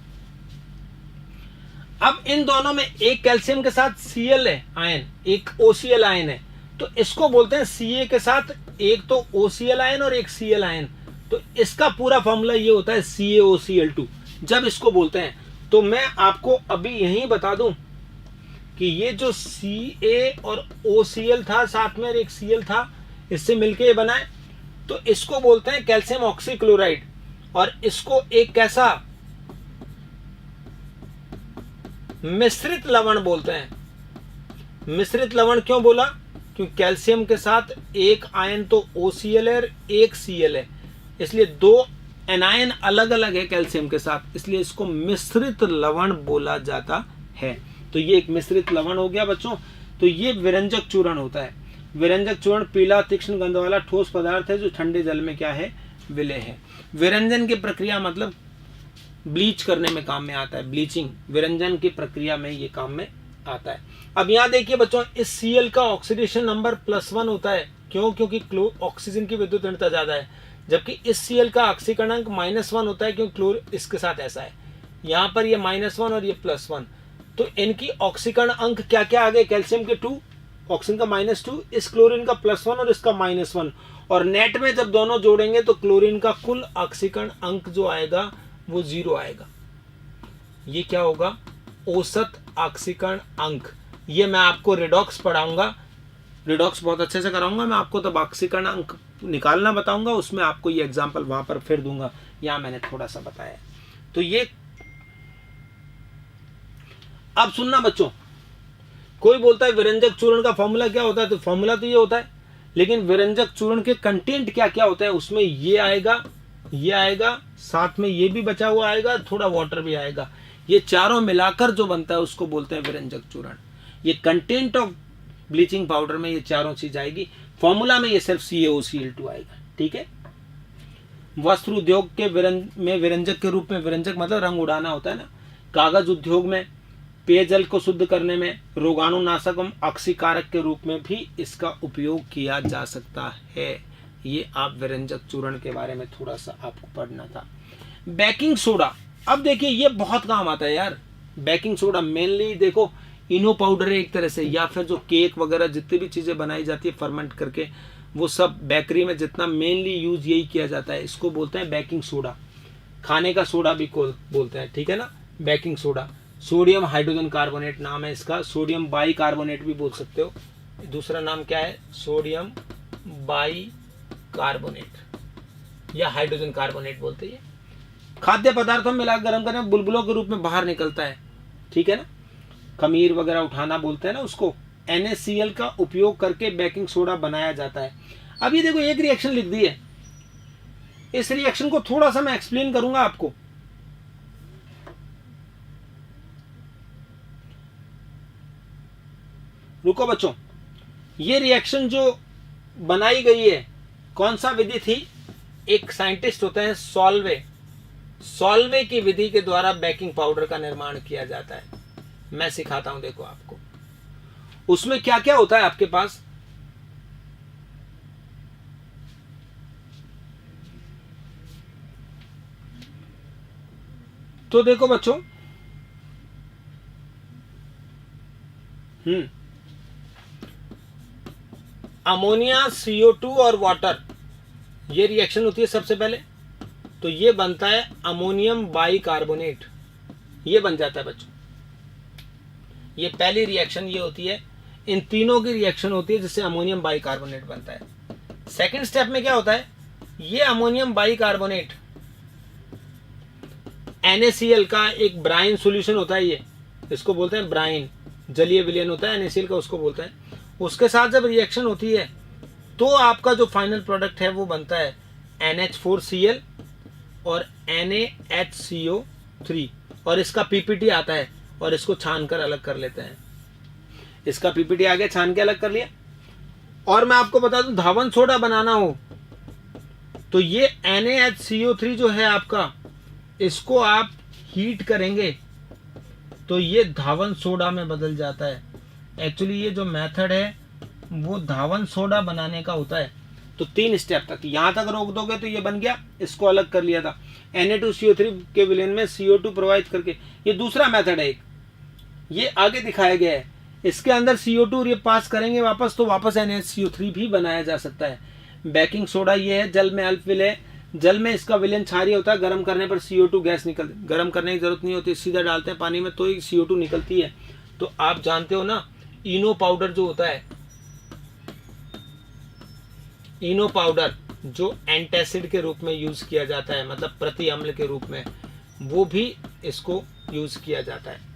अब इन दोनों में एक कैल्शियम के साथ Cl है आयन, एक OCl आयन है, तो इसको बोलते हैं Ca के साथ एक तो OCl आयन और एक Cl आयन, तो इसका पूरा फॉर्मूला ये होता है CaOCl2 जब इसको बोलते हैं। तो मैं आपको अभी यहीं बता दूं कि ये जो Ca और OCl था साथ में और एक Cl था, इससे मिलके ये बना है, तो इसको बोलते हैं कैल्शियम ऑक्सीक्लोराइड, और इसको एक कैसा मिश्रित लवण बोलते हैं। मिश्रित लवण क्यों बोला, क्योंकि कैल्शियम के साथ एक आयन तो OCl है और एक Cl है, इसलिए दो एनायन अलग अलग है कैल्शियम के साथ, इसलिए इसको मिश्रित लवण बोला जाता है। तो ये एक मिश्रित लवण हो गया बच्चों। तो ये विरंजक चूर्ण होता है। विरंजक चूर्ण पीला तीक्ष्ण गंध वाला ठोस पदार्थ है जो ठंडे जल में क्या है, विलय है। विरंजन की प्रक्रिया मतलब ब्लीच करने में काम में आता है, ब्लीचिंग विरंजन की प्रक्रिया में ये काम में आता है। अब यहाँ देखिए बच्चों, इस Cl का ऑक्सीडेशन नंबर +1 होता है, क्यों, क्योंकि ऑक्सीजन की विद्युत ऋणता ज्यादा है, जबकि इस Cl का ऑक्सीकरणांक -1 होता है, क्योंकि क्लोर इसके साथ ऐसा है, यहाँ पर ये -1 और ये +1, तो इनकी ऑक्सीकरण अंक क्या क्या आ गए, कैल्शियम के 2, ऑक्सीजन का -2, इस क्लोरीन का +1 और इसका -1, और नेट में जब दोनों जोड़ेंगे तो क्लोरीन का कुल ऑक्सीकरण अंक जो आएगा वो 0 आएगा। ये क्या होगा, औसत ऑक्सीकरण अंक। ये मैं आपको रिडॉक्स पढ़ाऊंगा, रिडॉक्स बहुत अच्छे से कराऊंगा मैं आपको, तब ऑक्सीकरण अंक निकालना बताऊंगा, उसमें आपको ये एग्जांपल वहां पर फिर दूंगा, यहाँ मैंने थोड़ा सा बताया। तो ये अब सुनना बच्चों, कोई बोलता है विरंजक चूर्ण का फॉर्मूला क्या होता है, तो फॉर्मूला तो ये होता है, लेकिन विरंजक चूर्ण के कंटेंट क्या क्या होता है, उसमें ये आएगा, ये आएगा, साथ में ये भी बचा हुआ आएगा, थोड़ा वाटर भी आएगा, ये चारों मिलाकर जो बनता है उसको बोलते हैं विरंजक चूर्ण। ये कंटेंट ऑफ ब्लीचिंग पाउडर में ये चारों चीज आएगी, फॉर्मूला में ये सिर्फ CaOCl2 आएगा, ठीक है। वस्त्र उद्योग के में विरंजक के रूप में, विरंजक मतलब रंग उड़ाना होता है ना, कागज उद्योग में, पेयजल को शुद्ध करने में, रोगाणुनाशक एवं ऑक्सीकारक के रूप में भी इसका उपयोग किया जा सकता है। ये आप विरंजक चूर्ण के बारे में थोड़ा सा आपको पढ़ना था। बेकिंग सोडा, अब देखिए ये बहुत काम आता है यार। बेकिंग सोडा मेनली देखो इनो पाउडर है एक तरह से, या फिर जो केक वगैरह जितनी भी चीजें बनाई जाती है फर्मेंट करके, वो सब बेकरी में जितना मेनली यूज यही किया जाता है, इसको बोलते हैं बेकिंग सोडा। खाने का सोडा भी बोलते हैं, ठीक है ना, baking soda. Sodium hydrogen carbonate नाम है इसका, सोडियम बाई कार्बोनेट भी बोल सकते हो, दूसरा नाम क्या है, सोडियम बाई कार्बोनेट या हाइड्रोजन कार्बोनेट बोलते हैं। खाद्य पदार्थों में मिला गर्म करने में बुलबुलों के रूप में बाहर निकलता है, ठीक है ना, खमीर वगैरह उठाना बोलते हैं ना उसको। NaCl का उपयोग करके बेकिंग सोडा बनाया जाता है। अब ये देखो एक रिएक्शन लिख दी है, इस रिएक्शन को थोड़ा सा मैं एक्सप्लेन करूंगा आपको। रुको बच्चों, ये रिएक्शन जो बनाई गई है कौन सा विधि थी, एक साइंटिस्ट होते हैं सॉल्वे, सॉल्वे की विधि के द्वारा बेकिंग पाउडर का निर्माण किया जाता है। मैं सिखाता हूं देखो आपको, उसमें क्या क्या होता है आपके पास। तो देखो बच्चों, अमोनिया, CO2 और वाटर, ये रिएक्शन होती है सबसे पहले, तो ये बनता है अमोनियम बाई कार्बोनेट, ये बन जाता है बच्चों। ये पहली रिएक्शन ये होती है, इन तीनों की रिएक्शन होती है जिससे अमोनियम बाई कार्बोनेट बनता है। सेकंड स्टेप में क्या होता है, ये अमोनियम बाई कार्बोनेट NaCl का एक ब्राइन सॉल्यूशन होता है, ये इसको बोलते हैं ब्राइन, जलीय विलयन होता है NaCl का, उसको बोलते हैं। उसके साथ जब रिएक्शन होती है तो आपका जो फाइनल प्रोडक्ट है वो बनता है NH4Cl और NaHCO3, और इसका PPT आता है और इसको छान कर अलग कर लेते हैं। इसका PPT आगे छान के अलग कर लिया। और मैं आपको बता दूं, धावन सोडा बनाना हो तो ये NaHCO3 जो है आपका, इसको आप हीट करेंगे तो ये धावन सोडा में बदल जाता है। एक्चुअली ये जो मेथड है वो धावन सोडा बनाने का होता है। तो 3 स्टेप तक यहाँ तक रोक दोगे तो ये बन गया, इसको अलग कर लिया था। Na2CO3 के विलेन में CO2 प्रोवाइड करके, ये दूसरा मेथड है एक, ये आगे दिखाया गया है। इसके अंदर CO2 ये पास करेंगे वापस, तो वापस NaCO3 भी बनाया जा सकता है। बेकिंग सोडा ये है, जल में अल्प विलय, जल में इसका विलयन क्षारीय होता है, गर्म करने पर CO2 गैस निकलती, गर्म करने की जरूरत नहीं होती, सीधा डालते हैं पानी में तो ही CO2 निकलती है। तो आप जानते हो ना, इनो पाउडर जो होता है, इनो पाउडर जो एंटासिड के रूप में यूज किया जाता है, मतलब प्रति अम्ल के रूप में, वो भी इसको यूज किया जाता है।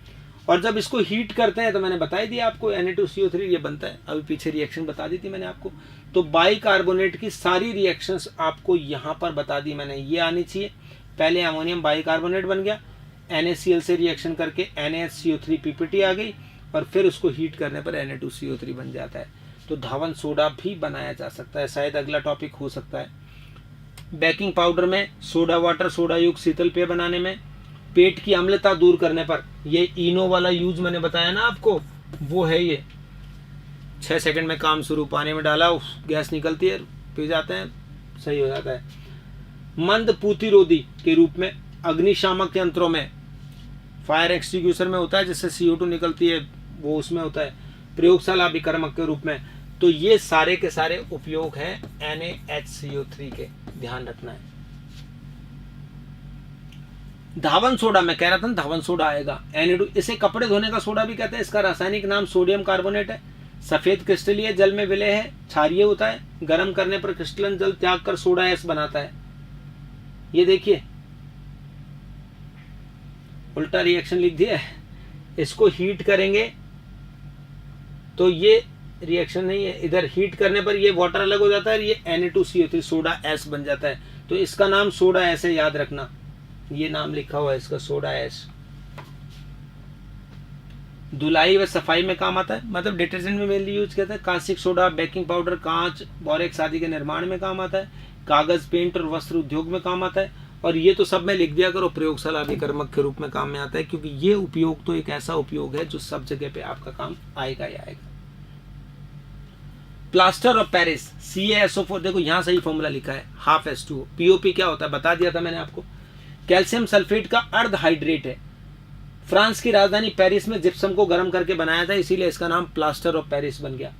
और जब इसको हीट करते हैं तो मैंने बता ही दिया आपको, Na2CO3 ये बनता है। अभी पीछे रिएक्शन बता दी थी मैंने आपको। तो बाइकार्बोनेट की सारी रिएक्शंस आपको यहाँ पर बता दी मैंने, ये आनी चाहिए। पहले अमोनियम बाइकार्बोनेट बन गया, NaCl से रिएक्शन करके NaCO3 PPT आ गई, और फिर उसको हीट करने पर Na2CO3 बन जाता है। तो धावन सोडा भी बनाया जा सकता है, शायद अगला टॉपिक हो सकता है। बेकिंग पाउडर में सोडा वाटर, सोडा युक्त शीतल पेय बनाने में, पेट की अम्लता दूर करने पर, ये इनो वाला यूज मैंने बताया ना आपको, वो है ये। 6 सेकंड में काम शुरू, पानी में डाला, गैस निकलती है, पी जाते हैं, सही हो जाता है। मंद प्रतिरोधी के रूप में अग्निशामक यंत्रों में, फायर एक्सटिंग्विशर में होता है जिससे CO2 निकलती है, वो उसमें होता है। प्रयोगशाला अभिकर्मक के रूप में। तो ये सारे के सारे उपयोग हैं NaHCO3 के, ध्यान रखना है। धावन सोडा, मैं कह रहा था ना धावन सोडा आएगा, Na2, इसे कपड़े धोने का सोडा भी कहते हैं। इसका रासायनिक नाम सोडियम कार्बोनेट है। सफेद क्रिस्टलीय, जल में विलय है, क्षारीय होता है, गर्म करने पर क्रिस्टलन जल त्याग कर सोडा एस बनाता है। ये देखिए उल्टा रिएक्शन लिख दिया है। इसको हीट करेंगे तो ये रिएक्शन नहीं है, इधर हीट करने पर ये वाटर अलग हो जाता है, ये Na2CO3 सोडा एस बन जाता है। तो इसका नाम सोडा एस है, याद रखना, ये नाम लिखा हुआ है इसका, सोडा एस। धुलाई व सफाई में काम आता है, मतलब डिटर्जेंट में मेनली यूज किया जाता है। कांसिक सोडा, बेकिंग पाउडर, कांच, बोरेक्स आदि के निर्माण में काम आता है। कागज, पेंट और वस्त्र उद्योग में काम आता है। और ये तो सब में लिख दिया करो, प्रयोगशाला अभिकर्मक के रूप में काम में आता है, क्योंकि ये उपयोग तो एक ऐसा उपयोग है जो सब जगह पे आपका काम आएगा ही आएगा। प्लास्टर ऑफ पेरिस, CaSO4, देखो यहां सही फॉर्मूला लिखा है, हाफ H2O। POP क्या होता है बता दिया था मैंने आपको, कैल्शियम सल्फेट का अर्ध हाइड्रेट है। फ्रांस की राजधानी पेरिस में जिप्सम को गर्म करके बनाया था, इसीलिए इसका नाम प्लास्टर ऑफ पेरिस बन गया।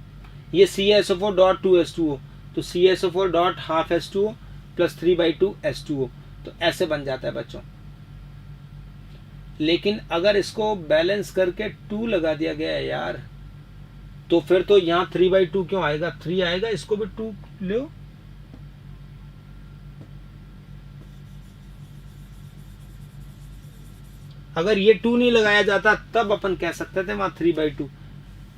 ये CaSO4.2H2O, तो CaSO4.half H2O प्लस 3/2 H2O, तो ऐसे बन जाता है बच्चों। लेकिन अगर इसको बैलेंस करके 2 लगा दिया गया है यार, तो फिर तो यहाँ 3/2 क्यों आएगा, 3 आएगा, इसको भी 2 लो। अगर ये 2 नहीं लगाया जाता तब अपन कह सकते थे वहां 3/2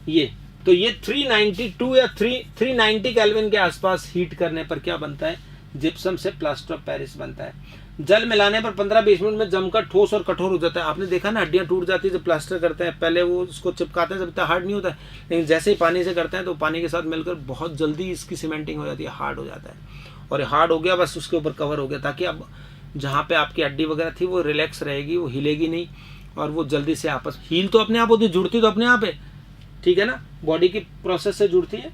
ये। तो ये 392 या 390 केल्विन के आसपास हीट करने पर क्या बनता है, जिप्सम से प्लास्टर ऑफ पेरिस बनता है। जल मिलाने पर 15-20 मिनट में जमकर ठोस और कठोर हो जाता है। आपने देखा ना, हड्डियां टूट जाती है जब प्लास्टर करते हैं, पहले वो उसको चिपकाते हैं जब तक हार्ड नहीं होता है, लेकिन जैसे ही पानी से करते हैं तो पानी के साथ मिलकर बहुत जल्दी इसकी सीमेंटिंग हो जाती है, हार्ड हो जाता है। और हार्ड हो गया बस उसके ऊपर कवर हो गया, ताकि अब जहाँ पे आपकी हड्डी वगैरह थी वो रिलैक्स रहेगी, वो हिलेगी नहीं, और वो जल्दी से आपस हील तो अपने आप होती, जुड़ती तो अपने आप है, ठीक है ना, बॉडी की प्रोसेस से जुड़ती है।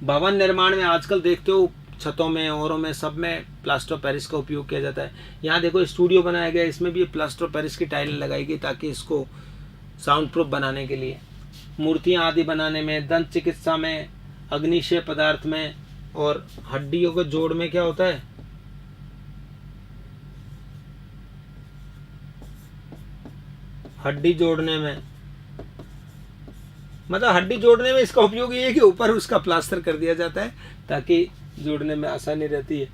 भवन निर्माण में आजकल देखते हो छतों में, औरों में, सब में प्लास्टर ऑफ पेरिस का उपयोग किया जाता है। यहाँ देखो स्टूडियो बनाया गया, इसमें भी प्लास्टर ऑफ पेरिस की टाइलें लगाई गई ताकि इसको साउंड प्रूफ बनाने के लिए। मूर्तियाँ आदि बनाने में, दंत चिकित्सा में, अग्निशय पदार्थ में, और हड्डियों के जोड़ में क्या होता है, हड्डी जोड़ने में, मतलब हड्डी जोड़ने में इसका उपयोग ये है कि ऊपर उसका प्लास्टर कर दिया जाता है ताकि जोड़ने में आसानी रहती है।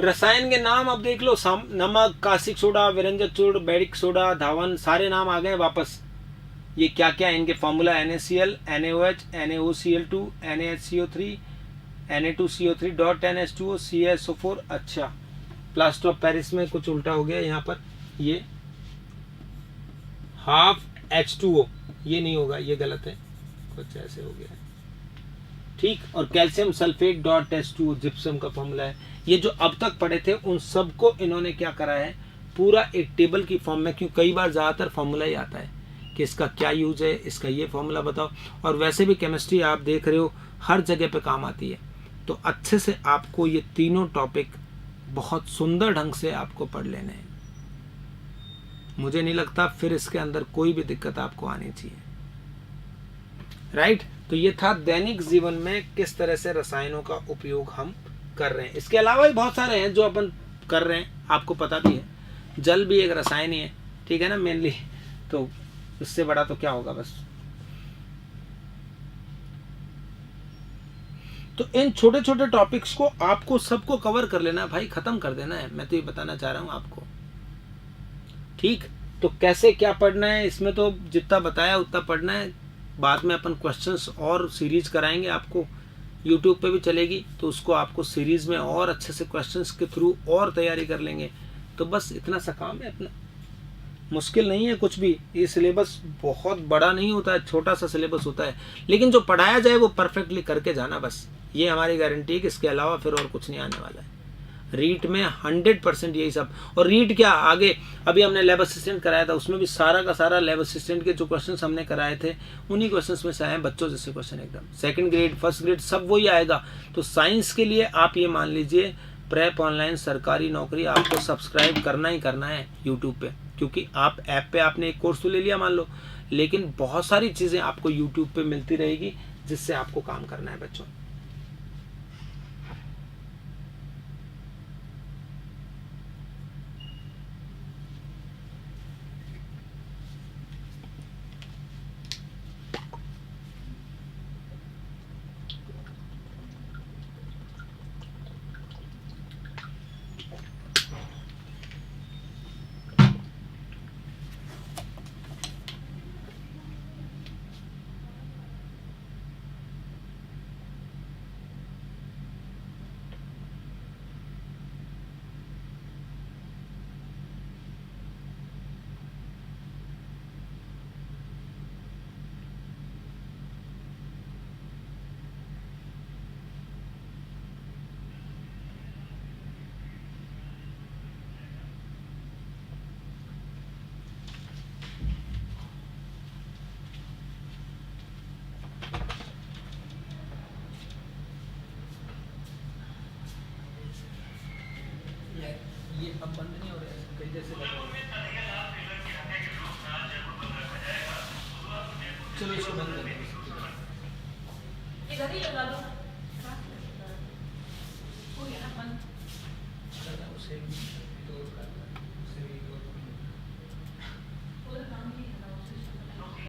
रसायन के नाम अब देख लो, नमक, कासिक सोडा, विरंजक चूर्ण, बेरिक सोडा, धावन, सारे नाम आ गए वापस। ये क्या क्या इनके formula, NaCl, NaOH, NaOCl2, NaHCO3, Na2CO3.NH2O, CaSO4। अच्छा, प्लास्टर ऑफ पेरिस में कुछ उल्टा हो गया यहाँ पर, ये हाफ H2O, ये नहीं होगा, ये गलत है, कुछ ऐसे हो गया है, ठीक। और कैल्शियम सल्फेट .H2O जिप्सम का फॉर्मूला है। ये जो अब तक पढ़े थे उन सबको इन्होंने क्या करा है, पूरा एक टेबल की फॉर्म में, क्यों कई बार ज़्यादातर फॉर्मूला ही आता है कि इसका क्या यूज है, इसका ये फॉर्मूला बताओ। और वैसे भी केमिस्ट्री आप देख रहे हो हर जगह पे काम आती है, तो अच्छे से आपको ये तीनों टॉपिक बहुत सुंदर ढंग से आपको पढ़ लेने हैं। मुझे नहीं लगता फिर इसके अंदर कोई भी दिक्कत आपको आनी चाहिए, राइट। तो ये था दैनिक जीवन में किस तरह से रसायनों का उपयोग हम कर रहे हैं। इसके अलावा भी बहुत सारे हैं जो अपन कर रहे हैं, आपको पता भी है। जल भी एक रसायन ही है, ठीक है ना, मेनली। तो इससे बड़ा तो क्या होगा बस। तो इन छोटे छोटे टॉपिक्स को आपको सबको कवर कर लेना है भाई, खत्म कर देना है। मैं तो ये बताना चाह रहा हूं आपको, ठीक। तो कैसे क्या पढ़ना है, इसमें तो जितना बताया उतना पढ़ना है। बाद में अपन क्वेश्चंस और सीरीज कराएंगे आपको, यूट्यूब पे भी चलेगी, तो उसको आपको सीरीज में और अच्छे से क्वेश्चंस के थ्रू और तैयारी कर लेंगे। तो बस इतना सा काम है अपना, मुश्किल नहीं है कुछ भी। ये सिलेबस बहुत बड़ा नहीं होता है, छोटा सा सिलेबस होता है, लेकिन जो पढ़ाया जाए वो परफेक्टली करके जाना, बस ये हमारी गारंटी है कि इसके अलावा फिर और कुछ नहीं आने वाला है। रीट में 100% यही सब। और रीट क्या, आगे अभी हमने लैब असिस्टेंट कराया था, उसमें भी सारा का सारा लैब असिस्टेंट के जो क्वेश्चन हमने कराए थे उन्हीं क्वेश्चन में से आए, बच्चों जैसे क्वेश्चन एकदम। सेकंड ग्रेड, फर्स्ट ग्रेड सब वही आएगा। तो साइंस के लिए आप ये मान लीजिए, प्रेप ऑनलाइन सरकारी नौकरी आपको सब्सक्राइब करना ही करना है यूट्यूब पे, क्योंकि आप ऐप पे आपने एक कोर्स तो ले लिया मान लो, लेकिन बहुत सारी चीज़ें आपको यूट्यूब पे मिलती रहेगी जिससे आपको काम करना है बच्चों। ये अब बंद नहीं हो रहा है, कई जैसे चलो इसको बंद कर